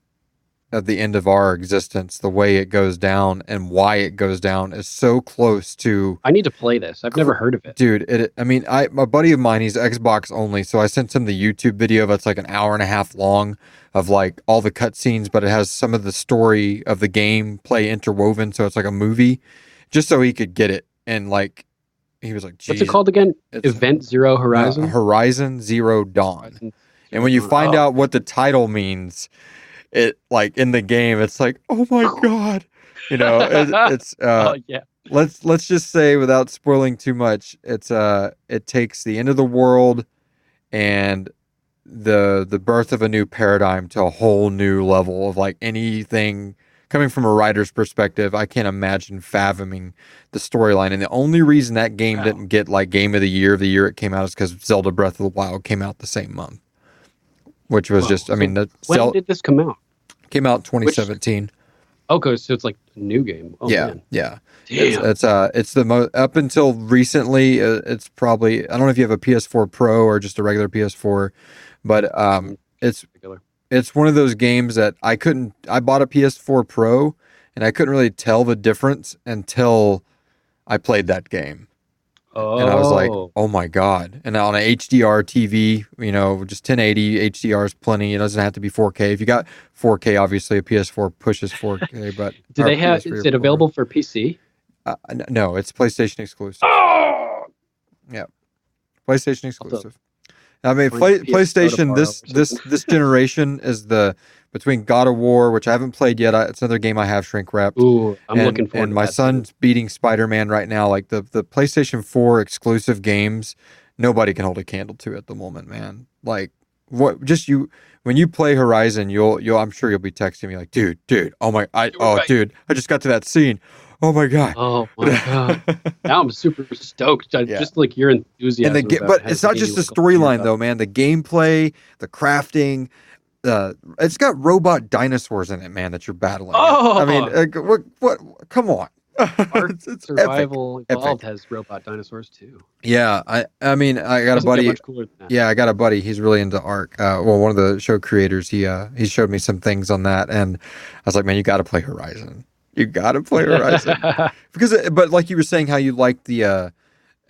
at the end of our existence, the way it goes down and why it goes down is so close to... I need to play this. I've never heard of it. Dude, my buddy of mine, he's Xbox only, so I sent him the YouTube video that's like an hour and a half long of like all the cutscenes, but it has some of the story of the game play interwoven, so it's like a movie, just so he could get it. And like, he was like, What's it called again? Event Zero Horizon? Horizon Zero Dawn. Horizon And when you Zero find Dawn. out what the title means, it like in the game, it's like, oh my God. You know, it's Oh, yeah. let's just say without spoiling too much, it takes the end of the world and the birth of a new paradigm to a whole new level of like anything coming from a writer's perspective. I can't imagine fathoming the storyline. And the only reason that game didn't get like game of the year it came out is because Zelda Breath of the Wild came out the same month, which was just, I mean, when did this come out? Came out in 2017. Okay, so it's like a new game. Oh, yeah, man. yeah. Damn. It's the most up until recently. It's probably, I don't know if you have a PS4 Pro or just a regular PS4, but it's one of those games that I bought a PS4 Pro and I couldn't really tell the difference until I played that game. Oh. And I was like, oh my God. And on an HDR TV, you know, just 1080 HDR is plenty. It doesn't have to be 4K. If you got 4K, obviously a PS4 pushes 4K, but is it available for PC? No, it's PlayStation exclusive. Oh! Yeah. PlayStation exclusive. I mean, PlayStation this generation is between God of War, which I haven't played yet. It's another game I have shrink wrapped. Ooh, I'm looking forward to that. And my son's beating Spider-Man right now. Like the PlayStation 4 exclusive games, nobody can hold a candle to at the moment, man. Like when you play Horizon, I'm sure you'll be texting me like, dude, dude, dude, I just got to that scene. Oh my God. Oh my God. Now I'm super stoked. Just like your enthusiasm. But it's not just the storyline though, man. The gameplay, the crafting, it's got robot dinosaurs in it, man, that you're battling. Oh, I mean, what? Come on. It's Survival Evolved has robot dinosaurs too. Yeah, I mean, I got a buddy. Much cooler than that. Yeah, I got a buddy. He's really into Ark. One of the show creators. He showed me some things on that, and I was like, man, you got to play Horizon. You got to play Horizon but like you were saying, how you like it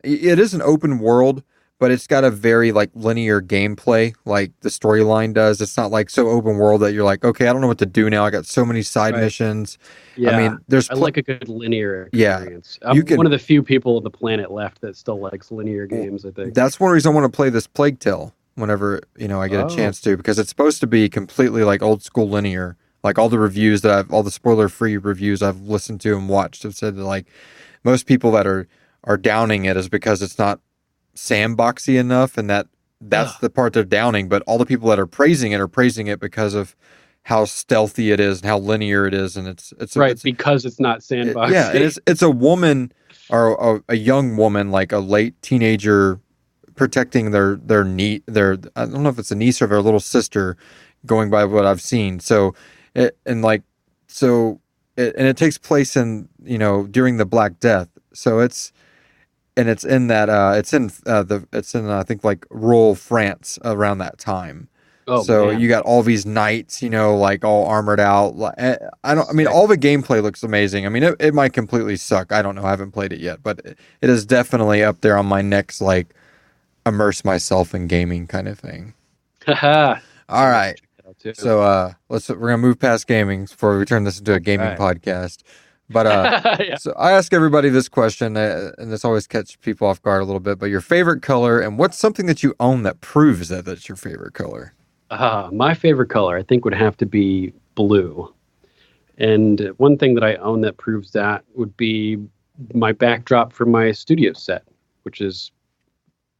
is an open world, but it's got a very like linear gameplay, like the storyline does. It's not like so open world that you're like, okay, I don't know what to do now. I got so many side missions. Yeah, I mean, I like a good linear experience. Yeah, I'm one of the few people on the planet left that still likes linear games. I think that's one reason I want to play this Plague Tale whenever I get a chance to, because it's supposed to be completely like old school linear. Like all the reviews all the spoiler-free reviews I've listened to and watched have said that like most people that are downing it is because it's not sandboxy enough, and that's the part they're downing. But all the people that are praising it because of how stealthy it is and how linear it is, and it's because it's not sandboxy. Yeah, and it's a woman or a young woman, like a late teenager, protecting their I don't know if it's a niece or their little sister, going by what I've seen. So. It takes place in during the Black Death, so it's in I think like rural France around that time. Oh, so man. You got all these knights, like all armored out. All the gameplay looks amazing. I mean, it might completely suck. I don't know. I haven't played it yet, but it is definitely up there on my next like immerse myself in gaming kind of thing. All right. So we're gonna move past gaming before we turn this into a gaming podcast. But So I ask everybody this question, and this always catches people off guard a little bit. But your favorite color, and what's something that you own that proves that that's your favorite color? My favorite color, I think, would have to be blue. And one thing that I own that proves that would be my backdrop for my studio set, which is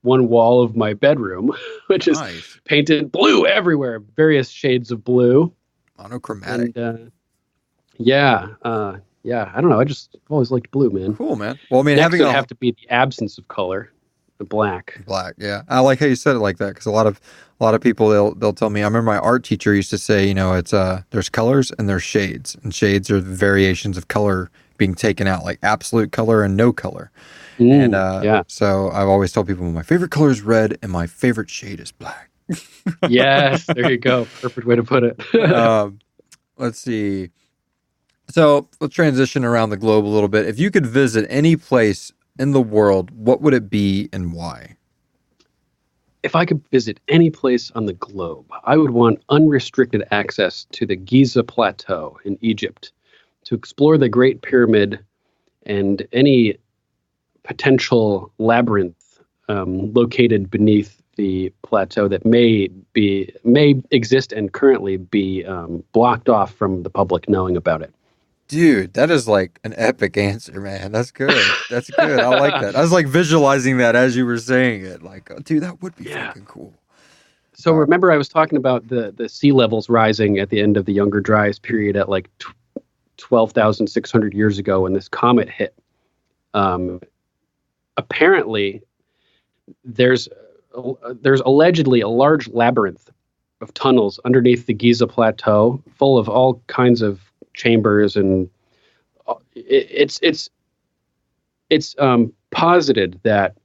one wall of my bedroom, which is painted blue everywhere, various shades of blue. Monochromatic. And, I don't know. I've always liked blue, man. Cool, man. Well, I mean, Next would have to be the absence of color, the black. Black, yeah. I like how you said it like that, because a lot of people they'll tell me. I remember my art teacher used to say, it's there's colors and there's shades, and shades are variations of color being taken out, like absolute color and no color. So I've always told people my favorite color is red and my favorite shade is black. Yes, there you go. Perfect way to put it. Let's see. So let's transition around the globe a little bit. If you could visit any place in the world, what would it be and why? If I could visit any place on the globe, I would want unrestricted access to the Giza Plateau in Egypt to explore the Great Pyramid and any potential labyrinth located beneath the plateau that may exist and currently be blocked off from the public knowing about it. Dude, that is like an epic answer, man. That's good. That's good. I like that. I was like visualizing that as you were saying it. Like, oh, dude, that would be fucking cool. So remember I was talking about the sea levels rising at the end of the Younger Dryas period at like 12,600 years ago when this comet hit. Apparently, there's allegedly a large labyrinth of tunnels underneath the Giza Plateau, full of all kinds of chambers, and it's posited that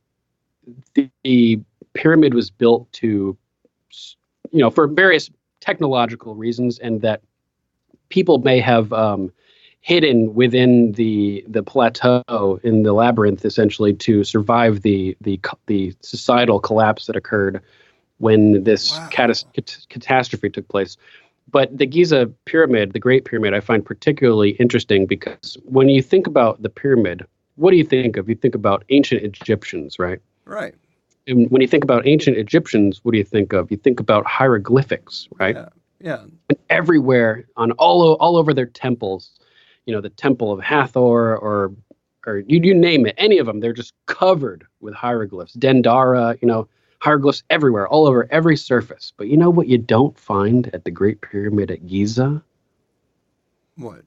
the pyramid was built to, for various technological reasons, and that people may have hidden within the plateau in the labyrinth, essentially, to survive the societal collapse that occurred when this catastrophe took place. But the Giza pyramid, the Great Pyramid, I find particularly interesting because when you think about the pyramid, what do you think of? You think about ancient Egyptians, right? Right. And when you think about ancient Egyptians, what do you think of? You think about hieroglyphics, right? Yeah. And everywhere, on all over their temples, the Temple of Hathor or you name it, any of them, they're just covered with hieroglyphs. Dendara, hieroglyphs everywhere, all over every surface. But you know what you don't find at the Great Pyramid at Giza? What?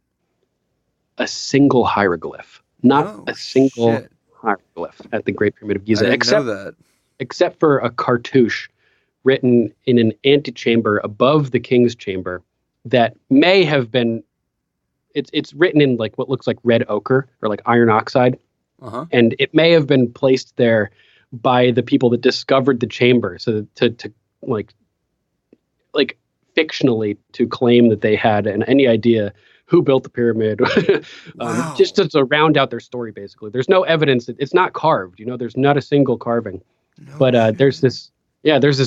A single hieroglyph. Not a single hieroglyph at the Great Pyramid of Giza. I didn't know that. Except for a cartouche written in an antechamber above the king's chamber that may have been, it's written in like what looks like red ochre or like iron oxide. And it may have been placed there by the people that discovered the chamber. So to like fictionally to claim that they had any idea who built the pyramid, just to round out their story, basically. There's no evidence that it's not carved, there's not a single carving. There's this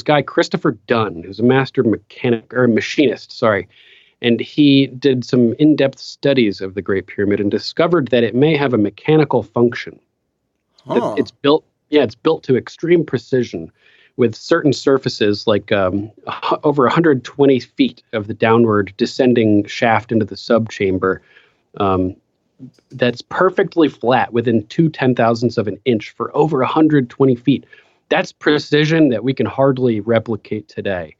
guy, Christopher Dunn, who's a master machinist, sorry. And he did some in-depth studies of the Great Pyramid and discovered that it may have a mechanical function. It's built to extreme precision with certain surfaces, like over 120 feet of the downward descending shaft into the subchamber. That's perfectly flat within 2/10,000ths of an inch for over 120 feet. That's precision that we can hardly replicate today.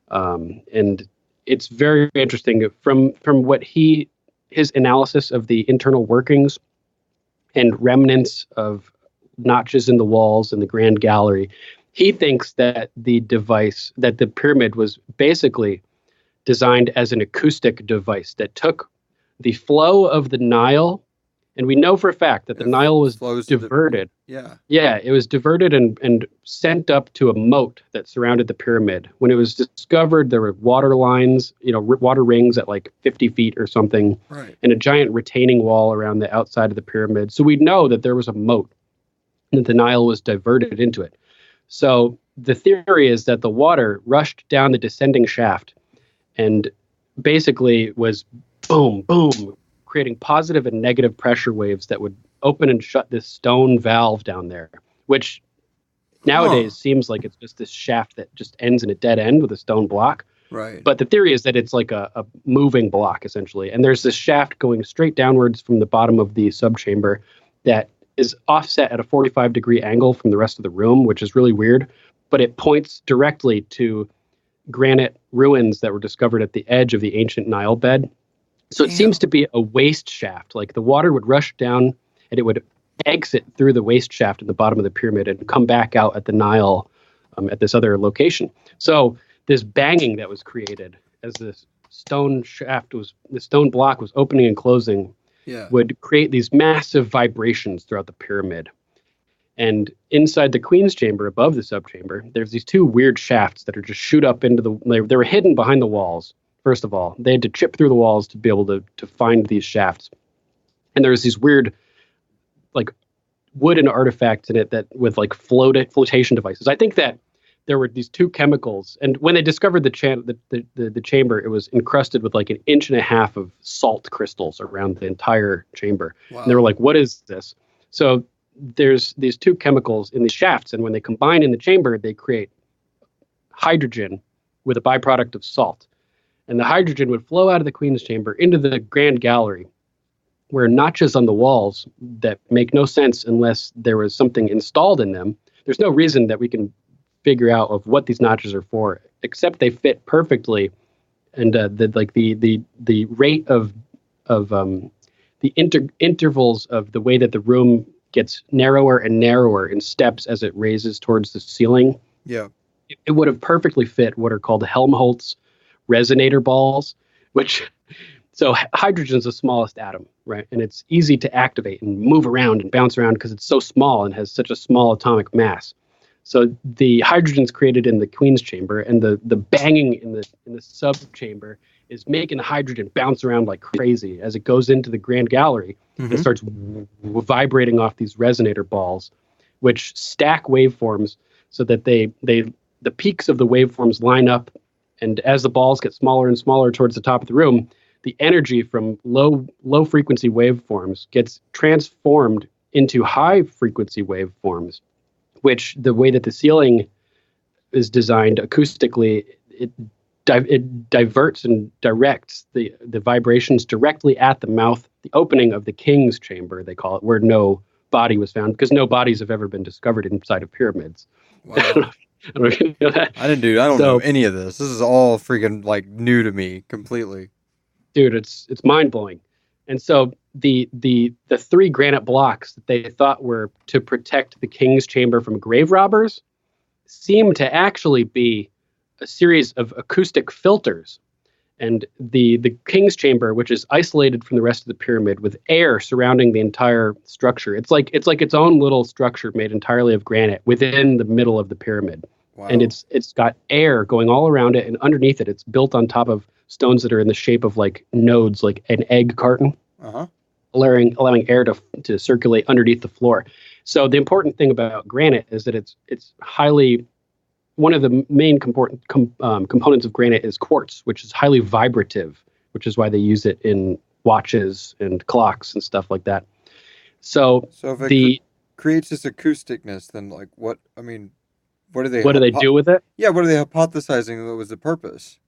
And it's very interesting from what his analysis of the internal workings and remnants of notches in the walls and the grand gallery. He thinks that the pyramid was basically designed as an acoustic device that took the flow of the Nile, and we know for a fact that the Nile was diverted. It was diverted and sent up to a moat that surrounded the pyramid. When it was discovered, there were water lines, water rings at like 50 feet or something, and a giant retaining wall around the outside of the pyramid. So we know that there was a moat, and that the Nile was diverted into it. So the theory is that the water rushed down the descending shaft and basically was boom, boom, creating positive and negative pressure waves that would open and shut this stone valve down there, which nowadays seems like it's just this shaft that just ends in a dead end with a stone block. Right. But the theory is that it's like a moving block, essentially. And there's this shaft going straight downwards from the bottom of the subchamber that is offset at a 45-degree angle from the rest of the room, which is really weird. But it points directly to granite ruins that were discovered at the edge of the ancient Nile bed. So it seems to be a waste shaft. Like the water would rush down and it would exit through the waste shaft at the bottom of the pyramid and come back out at the Nile at this other location. So this banging that was created as this stone block was opening and closing would create these massive vibrations throughout the pyramid. And inside the Queen's chamber, above the subchamber, there's these two weird shafts that are just shoot up into they were hidden behind the walls. First of all, they had to chip through the walls to be able to find these shafts. And there's these weird, like, wooden artifacts in it that with like flotation devices. I think that there were these two chemicals, and when they discovered the chamber, it was encrusted with like 1.5 inches of salt crystals around the entire chamber. Wow. And they were like, "What is this?" So there's these two chemicals in the shafts, and when they combine in the chamber, they create hydrogen with a byproduct of salt. And the hydrogen would flow out of the Queen's chamber into the Grand Gallery, where notches on the walls that make no sense unless there was something installed in them. There's no reason that we can figure out of what these notches are for, except they fit perfectly. And the rate of the intervals of the way that the room gets narrower and narrower in steps as it raises towards the ceiling. Yeah. It would have perfectly fit what are called Helmholtz resonator balls, so hydrogen is the smallest atom, right? And it's easy to activate and move around and bounce around because it's so small and has such a small atomic mass. So the hydrogen's created in the Queen's chamber, and the banging in the sub chamber is making the hydrogen bounce around like crazy as it goes into the Grand Gallery and starts vibrating off these resonator balls, which stack waveforms so that the peaks of the waveforms line up, and as the balls get smaller and smaller towards the top of the room, the energy from low frequency waveforms gets transformed into high frequency waveforms, which the way that the ceiling is designed acoustically, it diverts and directs the vibrations directly at the mouth, the opening of the King's chamber, they call it, where no body was found, because no bodies have ever been discovered inside of pyramids. Wow. I don't know if you know that. I don't know any of this. This is all freaking like new to me completely. Dude, it's mind-blowing. And so the three granite blocks that they thought were to protect the King's chamber from grave robbers seem to actually be a series of acoustic filters. And the King's chamber, which is isolated from the rest of the pyramid with air surrounding the entire structure. It's like its own little structure made entirely of granite within the middle of the pyramid. Wow. And it's got air going all around it, and underneath it, it's built on top of stones that are in the shape of like nodes, like an egg carton, allowing air to circulate underneath the floor. So the important thing about granite is that it's highly, one of the main components of granite is quartz, which is highly vibrative, which is why they use it in watches and clocks and stuff like that. So if it creates this acousticness, then like what do they do with it? Yeah, what are they hypothesizing that was the purpose?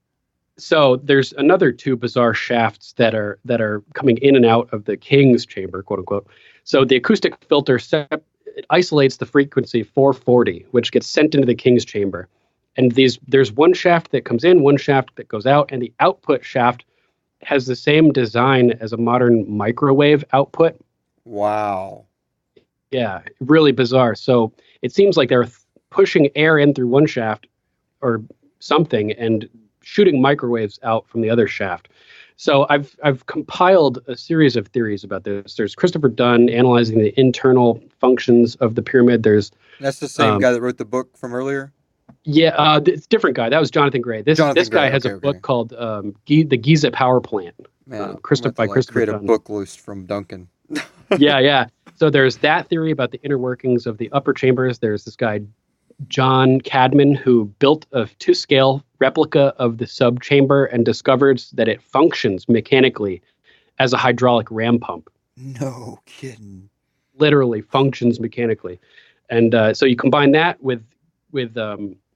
So there's another two bizarre shafts that are coming in and out of the King's chamber, quote unquote. So the acoustic filter it isolates the frequency 440, which gets sent into the King's chamber. And there's one shaft that comes in, one shaft that goes out, and the output shaft has the same design as a modern microwave output. Wow. Yeah, really bizarre. So it seems like they're pushing air in through one shaft or something and shooting microwaves out from the other shaft. So I've compiled a series of theories about this. There's Christopher Dunn analyzing the internal functions of the pyramid. That's the same guy that wrote the book from earlier? Yeah, it's a different guy. That was Jonathan Gray. This guy has a book called the Giza Power Plant. Man, Christopher create Dunn. a book list from Duncan. Yeah. So there's that theory about the inner workings of the upper chambers. There's this guy, John Cadman, who built a 2-scale replica of the subchamber and discovered that it functions mechanically as a hydraulic ram pump. No kidding. Literally functions mechanically. And so you combine that with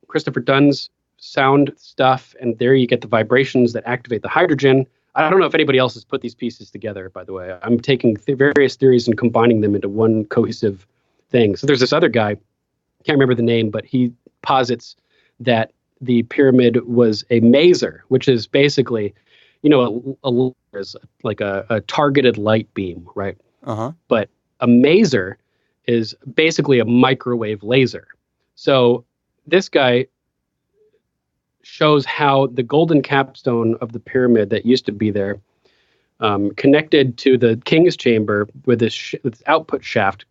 Christopher Dunn's sound stuff, and there you get the vibrations that activate the hydrogen. I don't know if anybody else has put these pieces together, by the way. I'm taking various theories and combining them into one cohesive thing. So there's this other guy, can't remember the name, but he posits that the pyramid was a maser, which is basically, a targeted light beam, right? But a maser is basically a microwave laser. So this guy shows how the golden capstone of the pyramid that used to be there, connected to the King's chamber with this output shaft,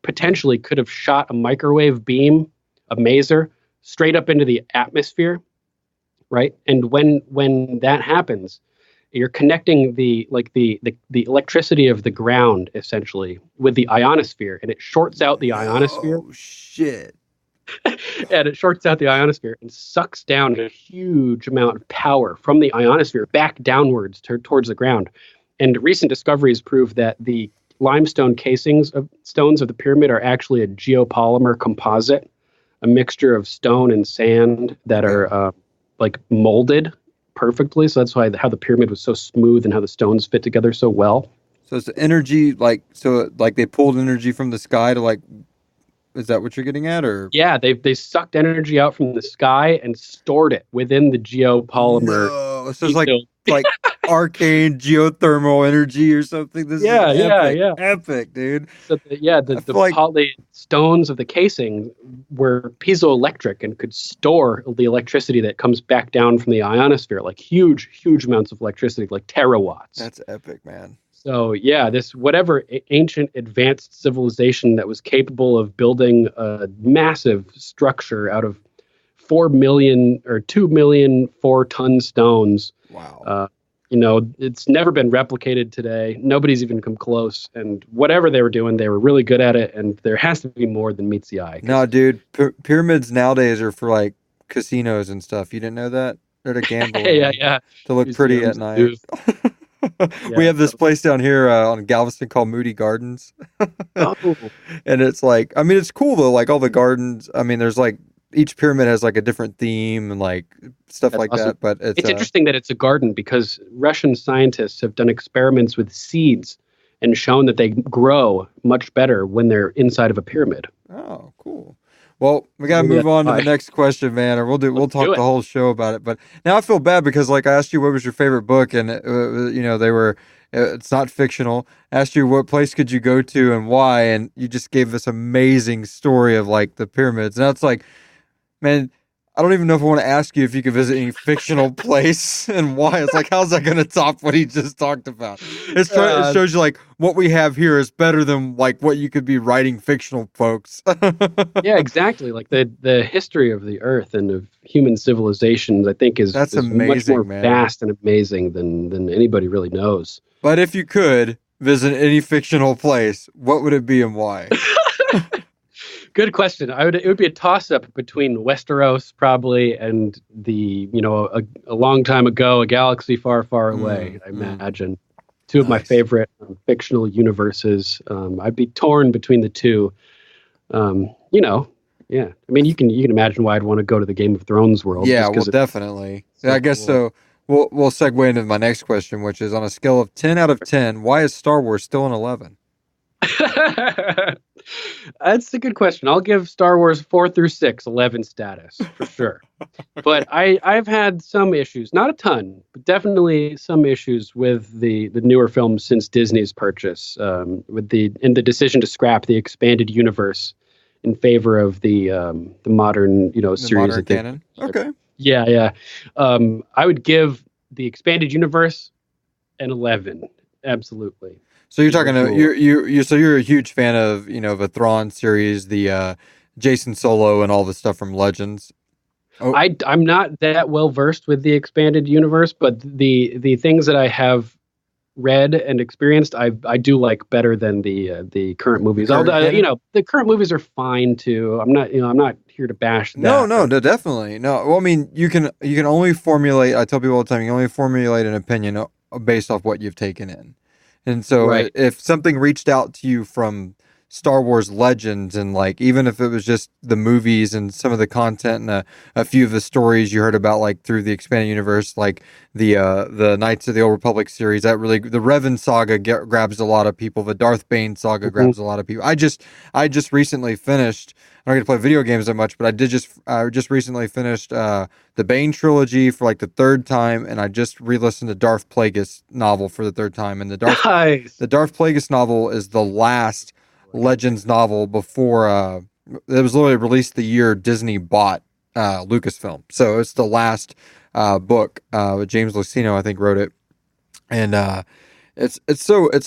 potentially could have shot a microwave beam, a maser, straight up into the atmosphere, right? And when that happens, you're connecting the electricity of the ground essentially with the ionosphere, and it shorts out the ionosphere. Oh shit. And it shorts out the ionosphere and sucks down a huge amount of power from the ionosphere back downwards towards the ground. And recent discoveries prove that the limestone casings of stones of the pyramid are actually a geopolymer composite, a mixture of stone and sand that are like molded perfectly. So that's why how the pyramid was so smooth and how the stones fit together so well. So it's energy, like they pulled energy from the sky to like. Is that what you're getting at, or? Yeah, they sucked energy out from the sky and stored it within the geopolymer. No, so it's like arcane geothermal energy or something. This is epic, dude. So the stones of the casing were piezoelectric and could store the electricity that comes back down from the ionosphere, like huge amounts of electricity, like terawatts. That's epic, man. So yeah, this whatever ancient advanced civilization that was capable of building a massive structure out of 4 million or 2 million 4-ton stones. Wow. It's never been replicated today. Nobody's even come close. And whatever they were doing, they were really good at it. And there has to be more than meets the eye. No, dude, pyramids nowadays are for like casinos and stuff. You didn't know that? They're to gamble. Yeah. To look pretty at night. We have this place down here on Galveston called Moody Gardens. Oh. And it's like, I mean, it's cool though. Like all the gardens, I mean, there's like, each pyramid has like a different theme and like stuff like awesome. That. But it's interesting that it's a garden because Russian scientists have done experiments with seeds and shown that they grow much better when they're inside of a pyramid. Oh, cool. Well, we got to move on to the next question, man, or we'll talk the whole show about it. But now I feel bad because like I asked you what was your favorite book and it's not fictional. I asked you what place could you go to and why, and you just gave this amazing story of like the pyramids. Now it's like, man, I don't even know if I want to ask you if you could visit any fictional place and why. It's like, how's that going to top what he just talked about? It shows you like what we have here is better than like what you could be writing fictional folks. Yeah, exactly. Like the history of the earth and of human civilizations, I think is amazing, much more man. Vast and amazing than anybody really knows. But if you could visit any fictional place, what would it be and why? Good question. It would be a toss-up between Westeros probably and the, a long time ago, a galaxy far, far away, I imagine. Two of my favorite fictional universes. I'd be torn between the two. Yeah. I mean, you can imagine why I'd want to go to the Game of Thrones world. Yeah, well, definitely. So I guess cool. So we'll segue into my next question, which is on a scale of 10 out of 10, why is Star Wars still an 11? That's a good question. I'll give Star Wars 4 through 6 11 status for sure. But I've had some issues, not a ton, but definitely some issues with the newer films since Disney's purchase, with the decision to scrap the expanded universe in favor of the modern series. Modern canon. Okay. Yeah. I would give the expanded universe an 11. Absolutely. So you're talking about you're a huge fan of the Thrawn series, the Jason Solo, and all the stuff from Legends. Oh. I'm not that well versed with the expanded universe, but the things that I have read and experienced, I do like better than the current movies. Although the current movies are fine too. I'm not here to bash that. No, definitely no. Well, I mean, you can only formulate. I tell people all the time, you can only formulate an opinion based off what you've taken in. And so if something reached out to you from Star Wars Legends and like even if it was just the movies and some of the content and a few of the stories you heard about like through the expanded universe, like the Knights of the Old Republic series, that really the Revan saga grabs a lot of people. The Darth Bane saga grabs a lot of people. I just recently finished. I don't get to play video games that much, but I just recently finished the Bane trilogy for like the third time, and I just re-listened to Darth Plagueis novel for the third time. And the Darth Plagueis novel is the last Legends novel before it was literally released the year Disney bought Lucasfilm. So it's the last book. James Luceno, I think, wrote it, and it's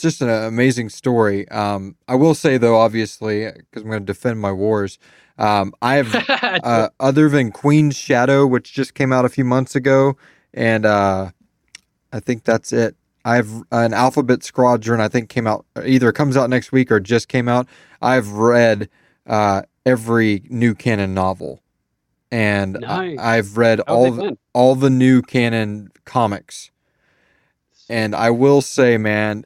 just an amazing story. I will say though, obviously, because I'm going to defend my wars. I have other than Queen's Shadow, which just came out a few months ago, and I think that's it. I have an Alphabet Squadron, I think either comes out next week or just came out. I've read every new canon novel, and nice. I've read all the new canon comics. And I will say, man,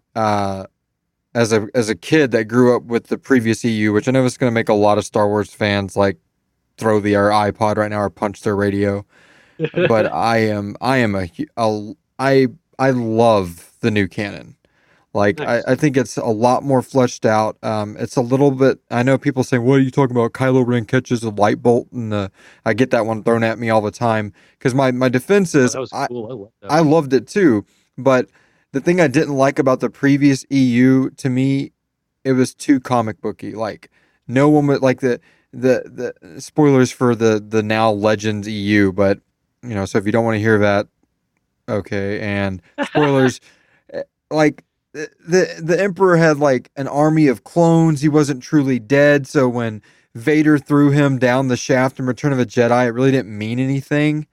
as a kid that grew up with the previous EU, which I know is going to make a lot of Star Wars fans like throw their iPod right now or punch their radio. But I love the new canon. Like, Nice. I think it's a lot more fleshed out. It's a little bit, I know people saying, what are you talking about? Kylo Ren catches a light bolt, and I get that one thrown at me all the time. Because my defense is, That was cool. I love that. I loved it too. But the thing I didn't like about the previous EU, to me, it was too comic booky. Like, no one would, like, the spoilers for the now Legends EU, but, you know, so if you don't want to hear that, okay. And spoilers, like, the Emperor had like an army of clones. He wasn't truly dead. So when Vader threw him down the shaft in Return of the Jedi, it really didn't mean anything.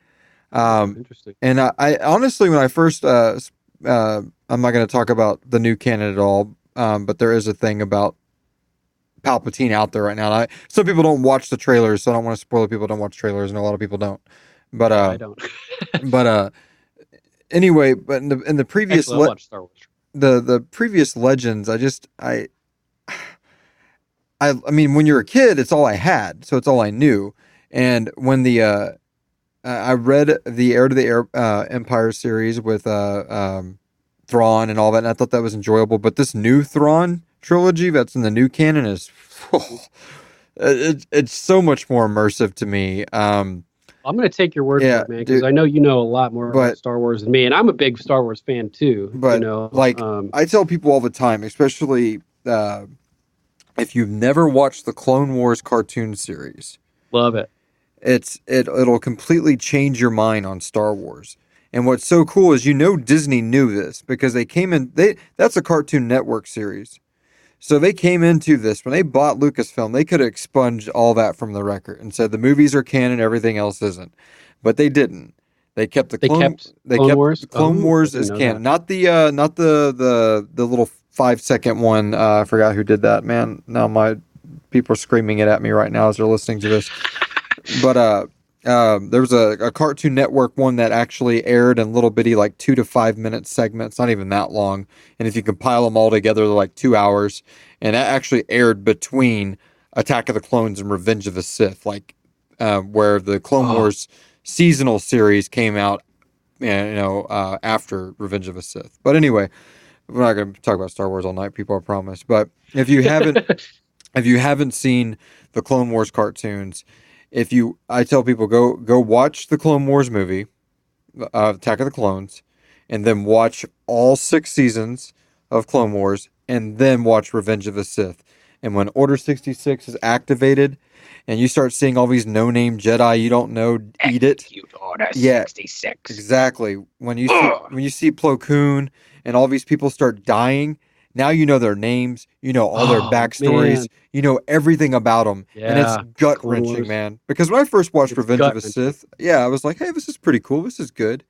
Interesting. And I honestly, when I first, I'm not going to talk about the new canon at all. But there is a thing about Palpatine out there right now. Some people don't watch the trailers, so I don't want to spoil it. People don't watch trailers, and a lot of people don't. But I don't. but anyway, but in the previous Actually, I watch Star Wars. the previous Legends, I mean, when you're a kid, it's all I had, so it's all I knew. And when I read the Heir to the Empire series with Thrawn and all that, and I thought that was enjoyable. But this new Thrawn trilogy that's in the new canon is, it's so much more immersive to me. I'm going to take your word for it, man, because I know you know a lot more about Star Wars than me, and I'm a big Star Wars fan too. But you know, like, I tell people all the time, especially if you've never watched the Clone Wars cartoon series, love it. It'll completely change your mind on Star Wars. And what's so cool is, you know, Disney knew this because they came in. That's a Cartoon Network series. So they came into this, when they bought Lucasfilm, they could have expunged all that from the record and said the movies are canon, everything else isn't. But they didn't. They kept the Clone Wars. Clone Wars is canon, not the little 5-second one. I forgot who did that. Man, now my people are screaming it at me right now as they're listening to this. But there was a Cartoon Network one that actually aired in little bitty, like 2 to 5 minute segments, not even that long. And if you compile them all together, they're like 2 hours. And that actually aired between Attack of the Clones and Revenge of the Sith, like where the Clone Wars seasonal series came out, after Revenge of the Sith. But anyway, we're not going to talk about Star Wars all night, people, I promise. But if you haven't seen the Clone Wars cartoons, I tell people, go watch the Clone Wars movie, Attack of the Clones, and then watch all 6 seasons of Clone Wars, and then watch Revenge of the Sith. And when Order 66 is activated, and you start seeing all these no-name Jedi you don't know eat it. Order 66. Exactly. When you see Plo Koon and all these people start dying, now you know their names, you know all their backstories, man. you know everything about them, and it's gut-wrenching, man. Because when I first watched Revenge of the Sith, I was like, hey, this is pretty cool, this is good.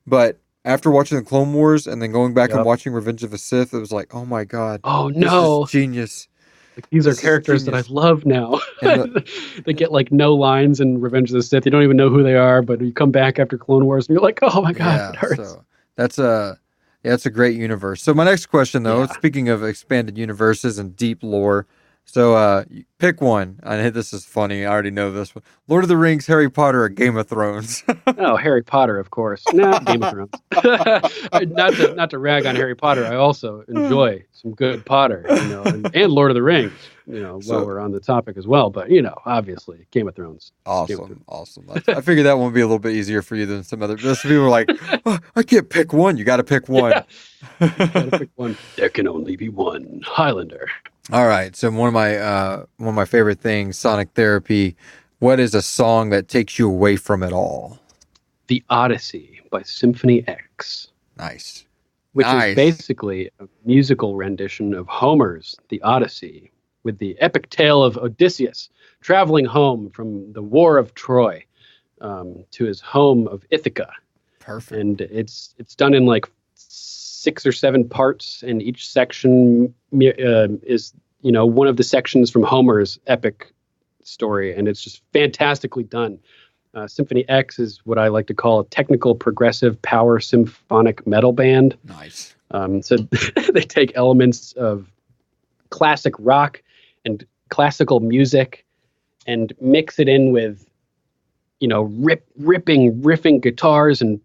But after watching the Clone Wars and then going back and watching Revenge of the Sith, it was like, oh my god, this is genius. Like, these are characters that I love now. They get like no lines in Revenge of the Sith. You don't even know who they are, but you come back after Clone Wars and you're like, oh my god, it hurts. So that's a great universe. So my next question, though, speaking of expanded universes and deep lore, so pick one. I know this is funny. I already know this one. Lord of the Rings, Harry Potter, or Game of Thrones? Oh, Harry Potter, of course. No, Game of Thrones. not to rag on Harry Potter. I also enjoy some good Potter, and Lord of the Rings, while we're on the topic as well. But, obviously, Game of Thrones. Awesome. I figured that one would be a little bit easier for you than some other. Some people are like, I can't pick one. You got to pick one. Yeah. You got to pick one. There can only be one. Highlander. All right. So one of my favorite things, Sonic Therapy. What is a song that takes you away from it all? The Odyssey by Symphony X. Nice. Which is basically a musical rendition of Homer's The Odyssey, with the epic tale of Odysseus traveling home from the War of Troy to his home of Ithaca. Perfect. And it's done in like 6 or 7 parts, and each section is one of the sections from Homer's epic story, and it's just fantastically done. Symphony X is what I like to call a technical progressive power symphonic metal band. Nice. So they take elements of classic rock and classical music and mix it in with, riffing guitars and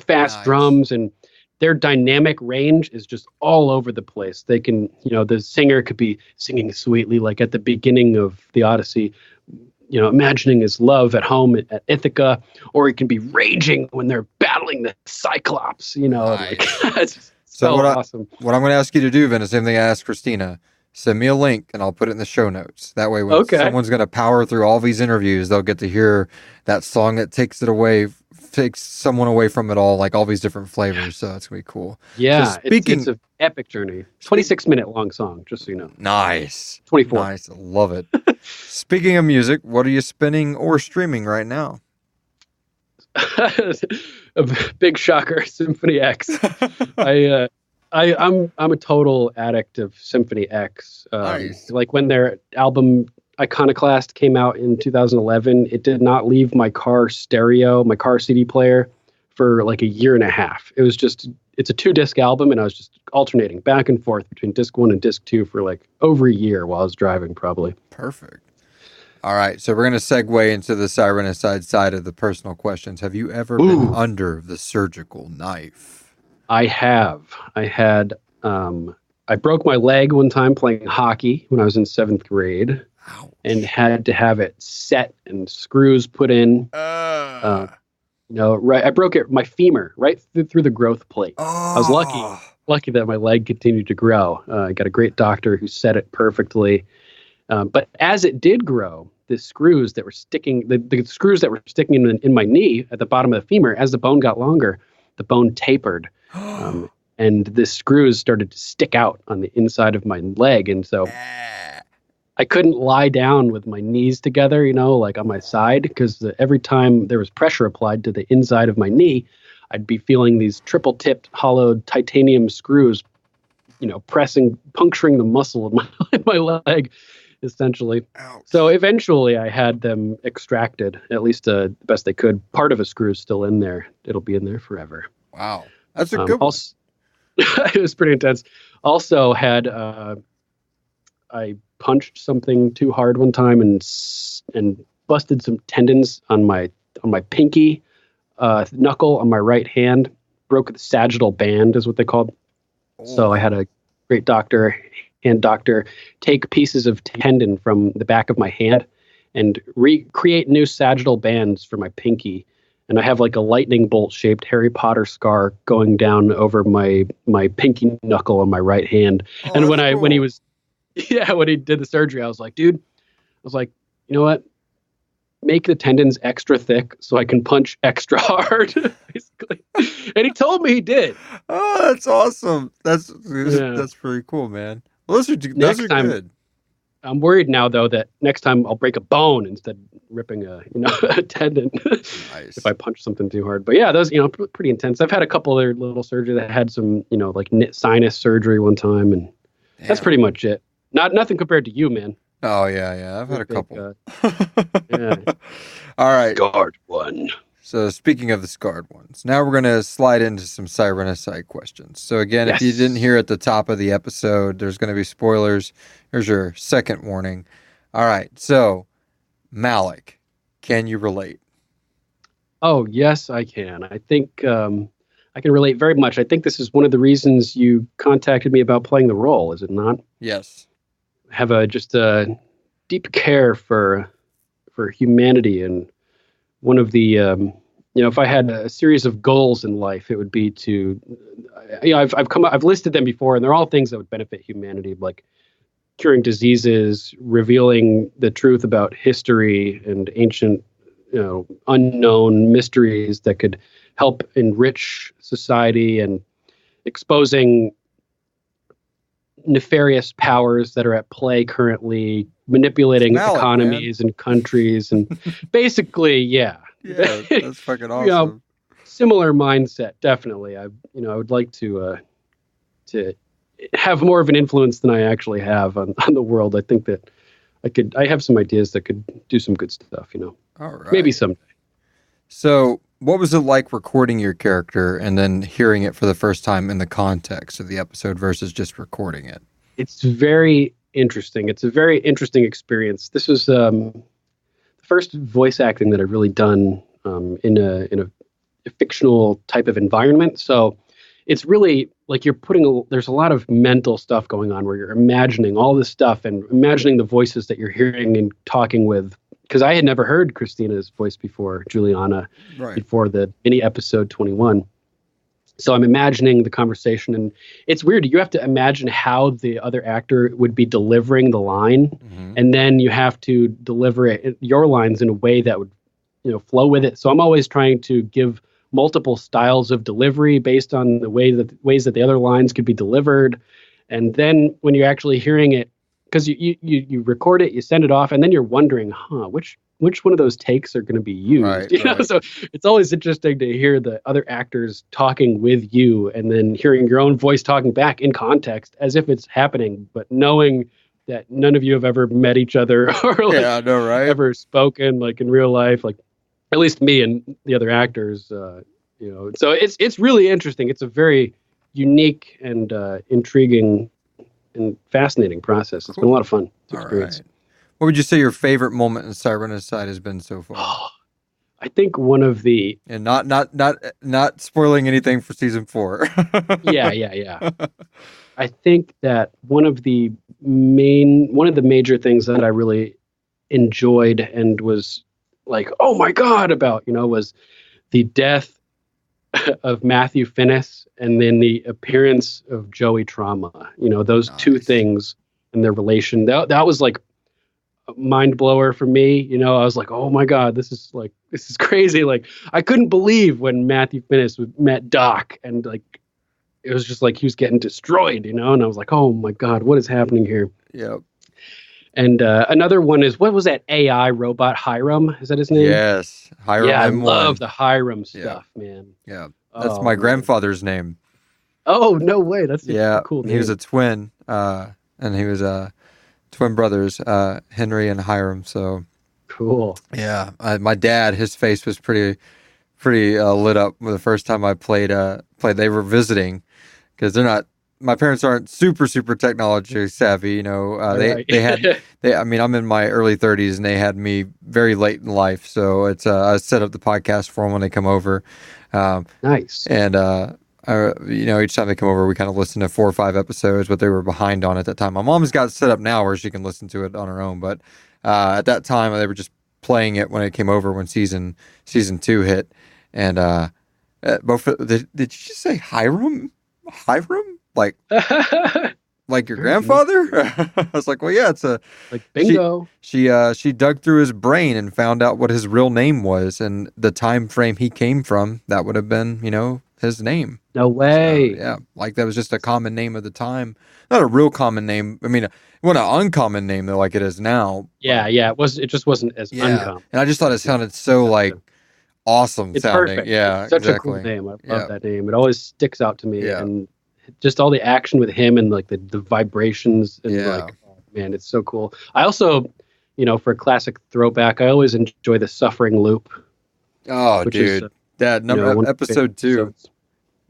fast drums, and their dynamic range is just all over the place. They can, the singer could be singing sweetly, like at the beginning of the Odyssey, imagining his love at home at Ithaca, or he can be raging when they're battling the Cyclops, it's so awesome. What I'm going to ask you to do, Vin, is the same thing I asked Christina. Send me a link and I'll put it in the show notes. That way, when someone's going to power through all these interviews, they'll get to hear that song that takes someone away from it all, like all these different flavors. So it's going to be cool. Yeah, so it's an epic journey. 26-minute long song, just so you know. Nice. 24. Nice. I love it. Speaking of music, what are you spinning or streaming right now? A big shocker, Symphony X. I'm a total addict of Symphony X. Nice. Like when their album Iconoclast came out in 2011, it did not leave my car CD player for like a year and a half. It's a 2-disc album, and I was just alternating back and forth between disc 1 and disc 2 for like over a year while I was driving, probably. Perfect. All right, so we're going to segue into the Sirenicide side of the personal questions. Have you ever been under the surgical knife? I have. I broke my leg one time playing hockey when I was in 7th grade. Ouch. And had to have it set and screws put in. I broke my femur right through the growth plate. I was lucky that my leg continued to grow. I got a great doctor who set it perfectly. But as it did grow, the screws that were sticking, in my knee at the bottom of the femur, as the bone got longer, the bone tapered. And the screws started to stick out on the inside of my leg. And so I couldn't lie down with my knees together, like on my side, because every time there was pressure applied to the inside of my knee, I'd be feeling these triple-tipped, hollowed titanium screws, puncturing the muscle of my leg, essentially. Ouch. So eventually I had them extracted, at least the best they could. Part of a screw is still in there. It'll be in there forever. Wow. That's a good one. It was pretty intense. Also had I punched something too hard one time and busted some tendons on my pinky knuckle on my right hand. Broke the sagittal band is what they called. So I had a great hand doctor take pieces of tendon from the back of my hand and recreate new sagittal bands for my pinky. And I have like a lightning bolt shaped Harry Potter scar going down over my pinky knuckle on my right hand. And when he did the surgery, I was like, dude, you know what? Make the tendons extra thick so I can punch extra hard, basically. And he told me he did. Oh, that's awesome. That's pretty cool, man. Well, those are good. I'm worried now, though, that next time I'll break a bone instead of ripping a tendon Nice. if I punch something too hard. But yeah, those pretty intense. I've had a couple other little surgery that had some like sinus surgery one time, and that's pretty much it. Nothing compared to you, man. Oh yeah. I've had a couple. Yeah. All right. Scarred one. So speaking of the scarred ones, now we're going to slide into some Sirenicide questions. So again, if you didn't hear at the top of the episode, there's going to be spoilers. Here's your second warning. All right. So Malak, can you relate? Oh, yes, I can. I think I can relate very much. I think this is one of the reasons you contacted me about playing the role, is it not? Yes. I have just a deep care for humanity, and one of the if I had a series of goals in life, it would be to I've listed them before, and they're all things that would benefit humanity, like curing diseases, revealing the truth about history and ancient unknown mysteries that could help enrich society, and exposing nefarious powers that are at play currently, manipulating economies and countries, and basically, yeah, that's fucking awesome. Similar mindset, definitely. I would like to have more of an influence than I actually have on the world. I think that I have some ideas that could do some good stuff. All right. Maybe someday. So, what was it like recording your character and then hearing it for the first time in the context of the episode versus just recording it? It's very interesting. It's a very interesting experience. This was the first voice acting that I've really done in a fictional type of environment. So it's really like there's a lot of mental stuff going on where you're imagining all this stuff and imagining the voices that you're hearing and talking with. Because I had never heard Christina's voice before, Juliana, before the mini episode 21. So I'm imagining the conversation, and it's weird. You have to imagine how the other actor would be delivering the line, and then you have to deliver your lines in a way that would, flow with it. So I'm always trying to give multiple styles of delivery based on the ways that the other lines could be delivered, and then when you're actually hearing it, because you record it, you send it off, and then you're wondering, which one of those takes are going to be used? Right. So it's always interesting to hear the other actors talking with you and then hearing your own voice talking back in context as if it's happening, but knowing that none of you have ever met each other or ever spoken like in real life, like at least me and the other actors, So it's really interesting. It's a very unique and intriguing and fascinating process. It's been a lot of fun to experience. Right. What would you say your favorite moment in Sirenicide has been so far? I think one of the and not spoiling anything for season 4. Yeah. I think that one of the major things that I really enjoyed and was like, oh my God, about was the death of Matthew Finnis and then the appearance of Joey Trauma. Those two things and their relation. That was like mind blower for me. I was like, oh my God, this is crazy. Like, I couldn't believe when Matthew Finnis met Doc, and like it was just like he was getting destroyed, and I was like, oh my God, what is happening here? Yep. And another one is, what was that AI robot, Hiram? Is that his name? Yes, Hiram. Yeah, I love the Hiram stuff, man. Yeah, that's my grandfather's name. Oh, no way. That's a cool name. He was a twin, and he was twin brothers, Henry and Hiram. So cool. Yeah, my dad, his face was pretty lit up the first time I played. They were visiting because they're not. My parents aren't super technology savvy. I mean, I'm in my early 30s and they had me very late in life. So it's I set up the podcast for them when they come over. Nice. And each time they come over, we kind of listen to 4 or 5 episodes, but they were behind on at that time. My mom's got it set up now where she can listen to it on her own, but at that time they were just playing it when it came over when season 2 hit. And did you just say Hiram? Like your grandfather? I was like, well, yeah, it's like bingo. She dug through his brain and found out what his real name was and the time frame he came from. That would have been, his name. No way. So, yeah, like that was just a common name of the time. Not a real common name. I mean, it wasn't an uncommon name though, like it is now. Yeah. It just wasn't as uncommon. And I just thought it sounded so like awesome it's sounding. Perfect. Yeah, it's such a cool name. I love that name. It always sticks out to me. Yeah. And just all the action with him and like the vibrations and like, oh, man, it's so cool. I also, for a classic throwback, I always enjoy the Suffering Loop. Oh, dude, that number episode 2.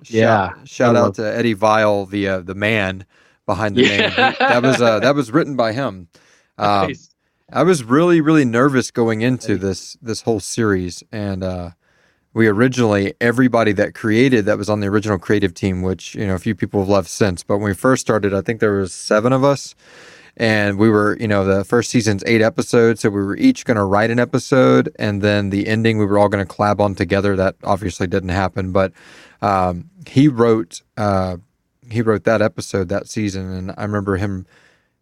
Shout out to Eddie Vile, the man behind the name. That was written by him. Nice. I was really nervous going into this whole series, and we originally, everybody that was on the original creative team, which, a few people have left since, but when we first started, I think there was 7 of us, and we were, the first season's 8 episodes, so we were each going to write an episode, and then the ending, we were all going to collab on together. That obviously didn't happen, but he wrote that episode that season, and I remember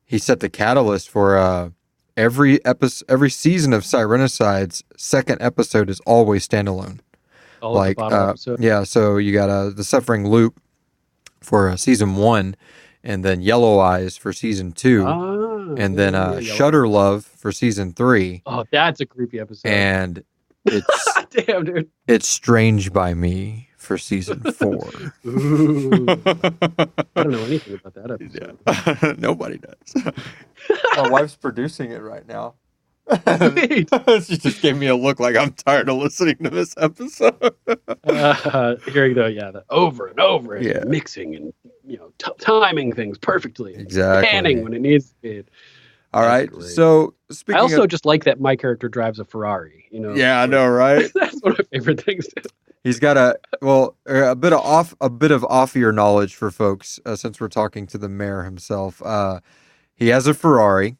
he set the catalyst for every season of Sirenicide's second episode is always standalone. Yeah, so you got the Suffering Loop for season 1, and then Yellow Eyes for season 2, and then Shutter Love for season 3. Oh, that's a creepy episode. And it's damn, dude. It's Strange by Me for season 4. Ooh. I don't know anything about that episode. Yeah. Nobody does. My wife's producing it right now. She just gave me a look like I'm tired of listening to this episode. Hearing the over and over and mixing and timing things perfectly. Exactly. Panning when it needs to be. All That's right. great. So I also just like that my character drives a Ferrari. Yeah, I know, right? That's one of my favorite things. He's got a bit of off-ear knowledge for folks, since we're talking to the mayor himself. He has a Ferrari.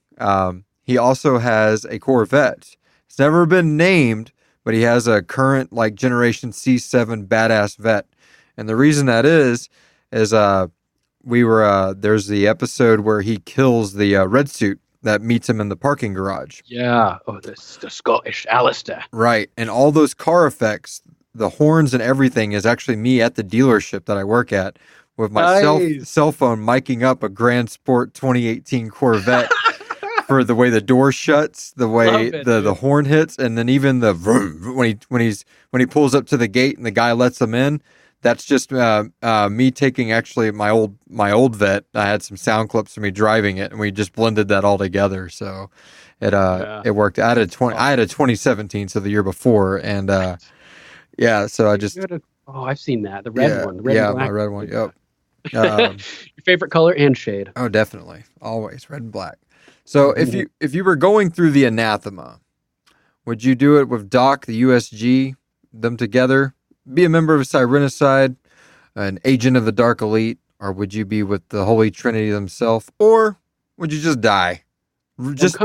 He also has a Corvette. It's never been named, but he has a current generation C7 badass vet. And the reason that is there's the episode where he kills the red suit that meets him in the parking garage. Yeah. Oh, the Scottish Alistair. Right. And all those car effects, the horns and everything, is actually me at the dealership that I work at with my cell phone miking up a Grand Sport 2018 Corvette for the way the door shuts, the way the horn hits, and then even the vroom, when he pulls up to the gate and the guy lets him in. That's just me taking actually my old vet. I had some sound clips of me driving it, and we just blended that all together. So it worked. I had a 2017, so the year before, and So I just I've seen that, the red one, the red and black. My red one. Yep. Your favorite color and shade? Oh, definitely, always red and black. So if you were going through the anathema, would you do it with Doc, the USG, them together? Be a member of Sirenicide, an agent of the Dark Elite, or would you be with the Holy Trinity themselves, or would you just die? Just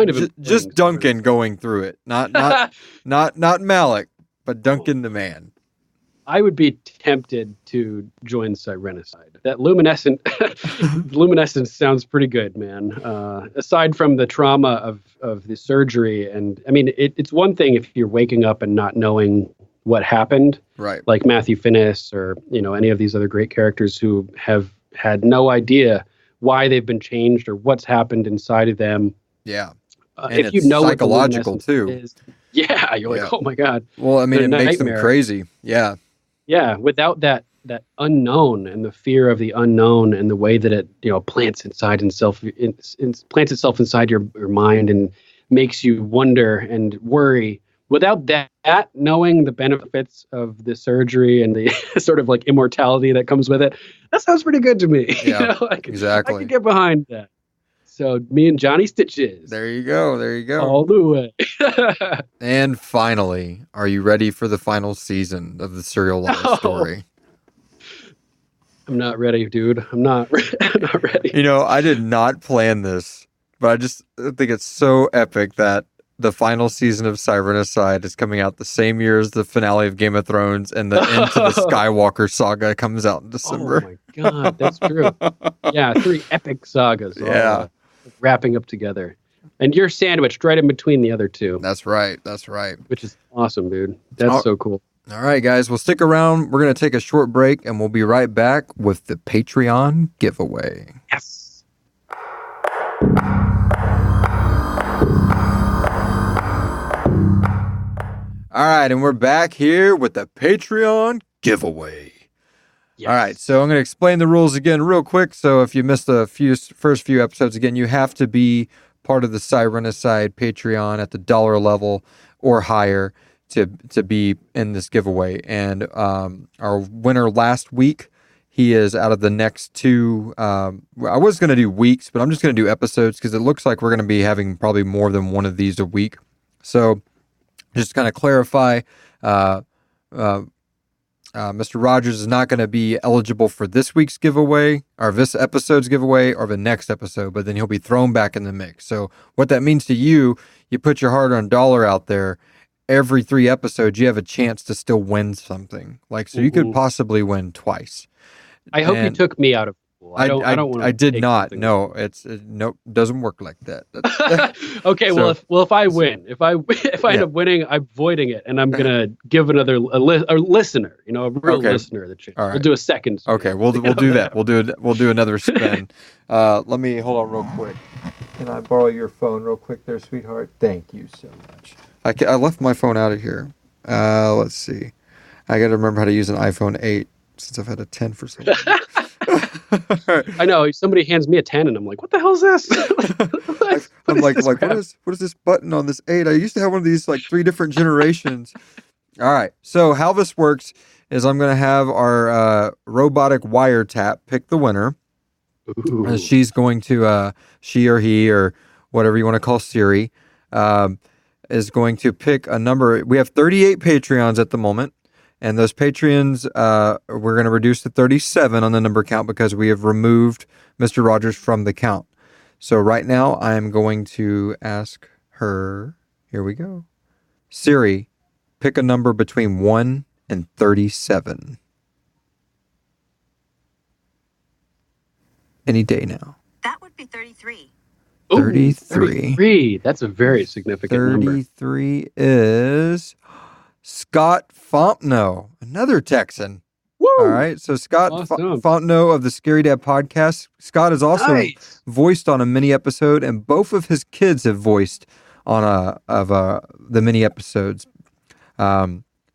Duncan going through it, not Malak, but Duncan the man. I would be tempted to join Sirenicide. That luminescence sounds pretty good, man. Aside from the trauma of the surgery, and I mean, it's one thing if you're waking up and not knowing what happened, right? Like Matthew Finnis or any of these other great characters who have had no idea why they've been changed or what's happened inside of them. Yeah, if you know psychological what the too. Is, you're like, oh my god. Well, I mean, it makes them crazy. Yeah. Yeah, without that unknown and the fear of the unknown and the way that it plants itself inside your mind and makes you wonder and worry. Without that, knowing the benefits of the surgery and the sort of immortality that comes with it, that sounds pretty good to me. Yeah, exactly. I could get behind that. So me and Johnny Stitches. There you go. All the way. And finally, are you ready for the final season of the Serial Love story? I'm not ready, dude. I'm not ready. I did not plan this, but I just think it's so epic that the final season of Sirenicide is coming out the same year as the finale of Game of Thrones, and the end to the Skywalker saga comes out in December. Oh my god, that's true. Yeah, 3 epic sagas. Yeah. Wrapping up together. And you're sandwiched right in between the other 2. That's right. Which is awesome, dude. That's so cool. All right, guys. Well, stick around. We're going to take a short break, and we'll be right back with the Patreon giveaway. Yes. All right, and we're back here with the Patreon giveaway. Yes. All right, so I'm going to explain the rules again real quick. So if you missed the first few episodes, again, you have to be part of the Sirenicide Patreon at the $1 level or higher to be in this giveaway. And our winner last week, he is out of the next 2. I was going to do weeks, but I'm just going to do episodes because it looks like we're going to be having probably more than one of these a week. So just to kind of clarify, Mr. Rogers is not going to be eligible for this week's giveaway or this episode's giveaway or the next episode, but then he'll be thrown back in the mix. So what that means to you put your hard-earned dollar out there. Every 3 episodes, you have a chance to still win something. So you could possibly win twice. I hope you took me out of pool. I don't want to. I did not. No, nope. Doesn't work like that. Okay. So, if I win, if I end up winning, I'm voiding it, and I'm gonna give a listener, a real listener, the chance. All right. We'll do a second. Okay. We'll do that. We'll do another spin. Let me hold on real quick. Can I borrow your phone real quick, there, sweetheart? Thank you so much. I left my phone out of here. Let's see. I got to remember how to use an iPhone 8 since I've had a 10 for so long. I know. Somebody hands me a 10 and I'm like, what the hell is this? I'm like, what is this button on this 8? I used to have one of these 3 different generations. All right. So how this works is I'm going to have our robotic wiretap pick the winner. Ooh. She's going to, she or he or whatever you want to call Siri, is going to pick a number. We have 38 Patreons at the moment, and those Patreons, we're going to reduce to 37 on the number count because we have removed Mr. Rogers from the count. So right now, I am going to ask her, here we go. Siri, pick a number between 1 and 37. Any day now. That would be 33. Ooh, 33. 33. That's a very significant number. 33 is Scott Fompno, another Texan. Woo! All right. So Scott Awesome. Fompno of the Scary Dad podcast. Scott is also Nice. voiced on a mini episode, and both of his kids have voiced on the mini episodes.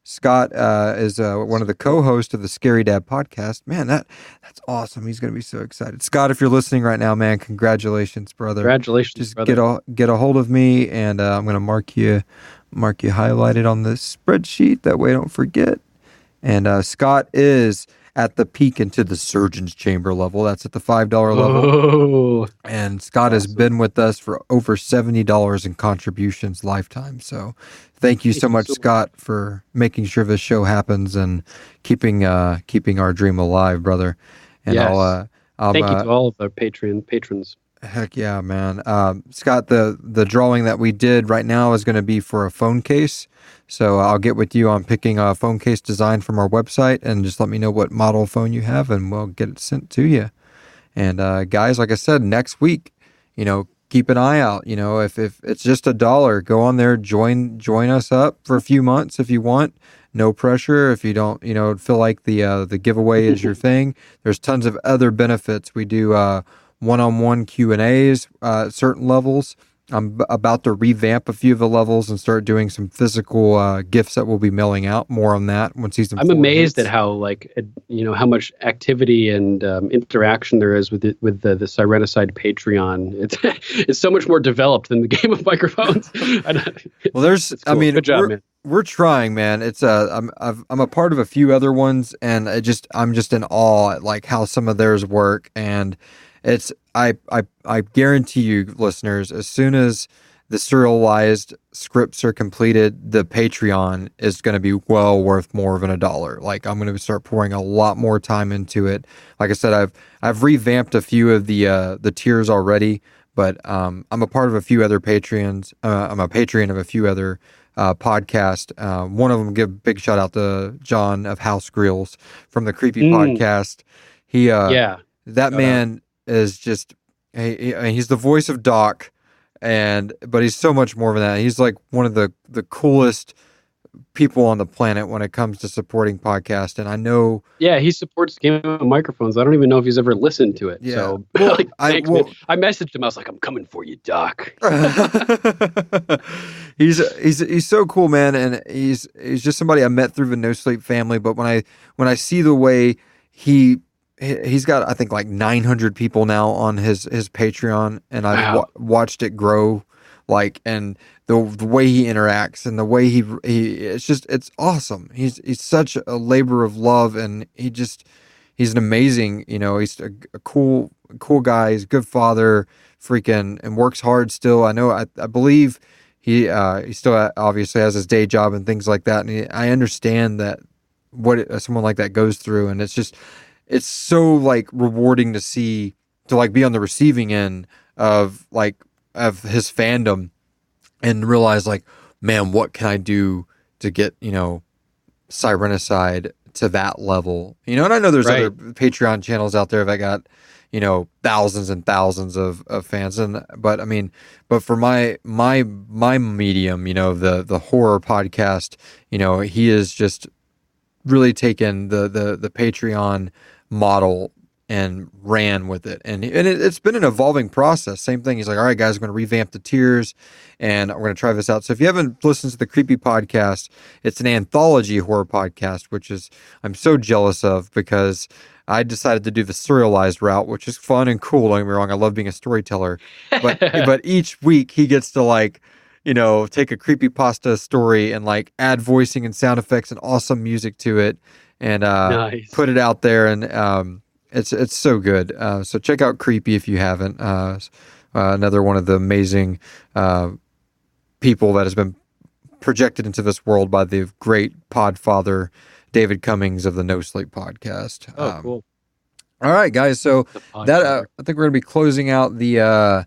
Scott is one of the co-hosts of the Scary Dad podcast. Man, that's awesome. He's going to be so excited. Scott, if you're listening right now, man, congratulations, brother. Congratulations, Just brother. get a hold of me, and I'm going to mark you highlighted on the spreadsheet. That way I don't forget. And Scott is at the peak into the surgeon's chamber level. That's at the $5 level. Oh, And Scott has been with us for over $70 in contributions lifetime. So thank you so much, Scott, for making sure this show happens and keeping our dream alive, brother. And yes. I'll Thank you to all of our patrons. Heck yeah, man. Scott, the drawing that we did right now is going to be for a phone case. So I'll get with you on picking a phone case design from our website, and just let me know what model phone you have, and we'll get it sent to you. And guys, like I said, next week, keep an eye out. If it's just $1, go on there, join us up for a few months if you want. No pressure. If you don't, feel like the giveaway is your thing, there's tons of other benefits. We do one-on-one Q&As at certain levels. I'm about to revamp a few of the levels and start doing some physical gifts that we'll be mailing out. More on that when season 4 I'm amazed hits. at how how much activity and interaction there is with the Sirenicide Patreon. It's so much more developed than the game of microphones. Well, there's, It's cool. Good job, man. We're trying, man. It's I'm a part of a few other ones, and I'm just in awe at like how some of theirs work, and it's I guarantee you, listeners, as soon as the serialized scripts are completed, the Patreon is going to be well worth more than $1. Like, I'm going to start pouring a lot more time into it. Like I said, I've revamped a few of the tiers already, but I'm a part of a few other Patreons. I'm a Patreon of a few other podcast. One of them, give a big shout out to John of House Grills from the Creepy Podcast. He that man is just he's the voice of Doc, but he's so much more than that. He's like one of the coolest people on the planet when it comes to supporting podcasts. And I know he supports Game of Microphones. I don't even know if he's ever listened to it. Yeah. So Well, thanks, man. I messaged him. I was like, I'm coming for you, Doc. he's so cool, man, and he's just somebody I met through the No Sleep family. But when I see the way he's got, I think, like 900 people now on his Patreon, and I've watched it grow, and the way he interacts and the way he it's awesome. He's such a labor of love, and he's an amazing, he's a cool guy. He's a good father, and works hard still. I know, I believe he still obviously has his day job and things like that, and I understand that what someone like that goes through, and it's so rewarding to see, to be on the receiving end of his fandom and realize man, what can I do to get, Sirenicide to that level, and I know there's other Patreon channels out there that got, thousands and thousands of fans, but for my medium, the horror podcast, he is just really taken the Patreon model and ran with it, and it's been an evolving process. Same thing. He's like, all right, guys, we're going to revamp the tiers, and we're going to try this out. So if you haven't listened to the Creepy Podcast, it's an anthology horror podcast, which is I'm so jealous of, because I decided to do the serialized route, which is fun and cool. Don't get me wrong, I love being a storyteller, but each week he gets to take a creepypasta story and add voicing and sound effects and awesome music to it, and Nice. put it out there. And It's so good. So check out Creepy if you haven't. Another one of the amazing people that has been projected into this world by the great podfather David Cummings of the No Sleep podcast. Oh, cool. All right, guys. So that I think we're gonna be closing out the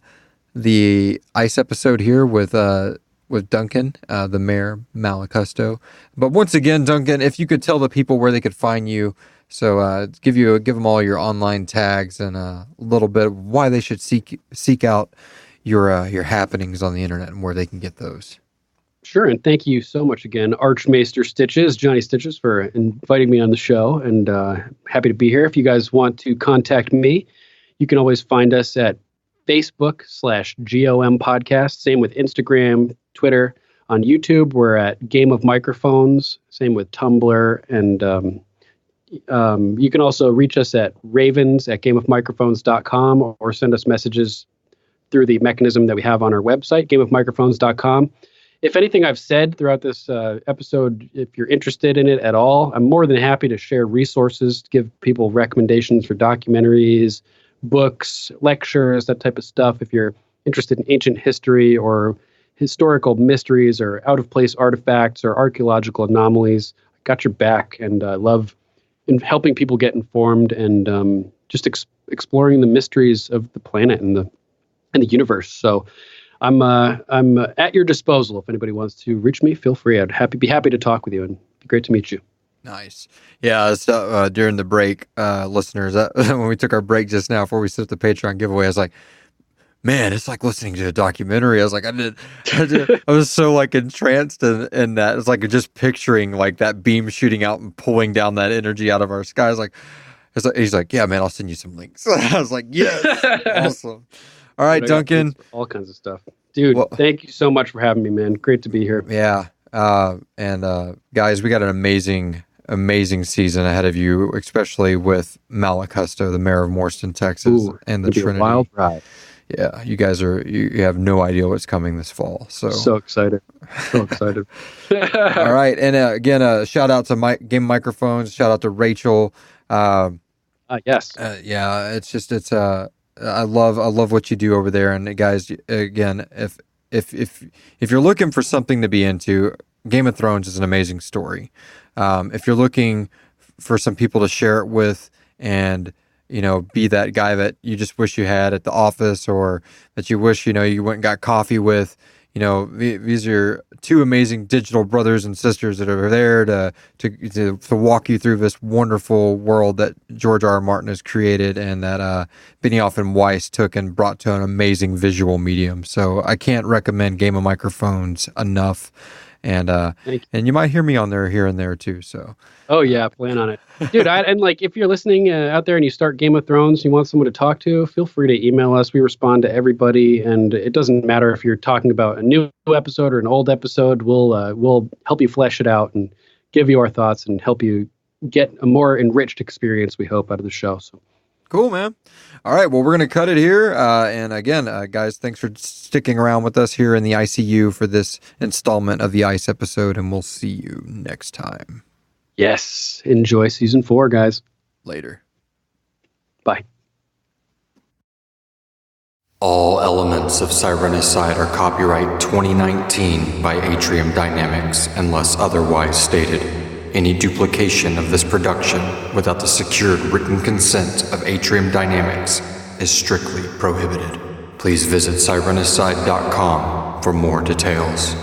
ICE episode here with Duncan, the mayor, Malak Husto. But once again, Duncan, if you could tell the people where they could find you, so give them all your online tags and a little bit of why they should seek out your happenings on the internet and where they can get those. Sure, and thank you so much again, Archmaester Stitches, Johnny Stitches, for inviting me on the show, and happy to be here. If you guys want to contact me, you can always find us at Facebook/GOM Podcast. Same with Instagram, Twitter. On YouTube, we're at Game of Microphones. Same with Tumblr, and you can also reach us at ravens@gameofmicrophones.com or send us messages through the mechanism that we have on our website, gameofmicrophones.com. If anything I've said throughout this episode, if you're interested in it at all, I'm more than happy to share resources, to give people recommendations for documentaries, books, lectures, that type of stuff. If you're interested in ancient history or historical mysteries or out-of-place artifacts or archaeological anomalies, I got your back, and I love helping people get informed and just exploring the mysteries of the planet and the universe. So I'm at your disposal. If anybody wants to reach me, feel free. I'd be happy to talk with you, and it'd be great to meet you. Nice. Yeah, so, during the break, listeners, when we took our break just now before we set the Patreon giveaway, I was like, man, it's like listening to a documentary. I was like, I was so like entranced in that. It's like just picturing like that beam shooting out and pulling down that energy out of our sky. He's like, yeah, man, I'll send you some links. I was like, yes, awesome. All right, Duncan. All kinds of stuff. Dude, thank you so much for having me, man. Great to be here. Yeah. And guys, we got an amazing season ahead of you, especially with Malak Husto, the mayor of Morston, Texas, and the Trinity. A wild ride. Yeah, you guys you have no idea what's coming this fall. So excited. So excited. All right. And again, shout out to Game Microphones. Shout out to Rachel. Yes. Yeah, I love what you do over there. And guys, again, if you're looking for something to be into, Game of Thrones is an amazing story. If you're looking for some people to share it with and, be that guy that you just wish you had at the office, or that you wish, you went and got coffee with, these are two amazing digital brothers and sisters that are there to walk you through this wonderful world that George R. R. Martin has created, and that Benioff and Weiss took and brought to an amazing visual medium. So I can't recommend Game of Microphones enough. And you might hear me on there here and there too. So. Oh yeah, plan on it, dude. If you're listening out there and you start Game of Thrones, you want someone to talk to, feel free to email us. We respond to everybody, and it doesn't matter if you're talking about a new episode or an old episode. We'll help you flesh it out and give you our thoughts and help you get a more enriched experience, we hope, out of the show. So. Cool, man. All right, well, we're going to cut it here. And again, guys, thanks for sticking around with us here in the ICU for this installment of the ICE episode, and we'll see you next time. Yes. Enjoy season 4, guys. Later. Bye. All elements of Sirenicide are copyright 2019 by Atrium Dynamics unless otherwise stated. Any duplication of this production without the secured written consent of Atrium Dynamics is strictly prohibited. Please visit Sirenicide.com for more details.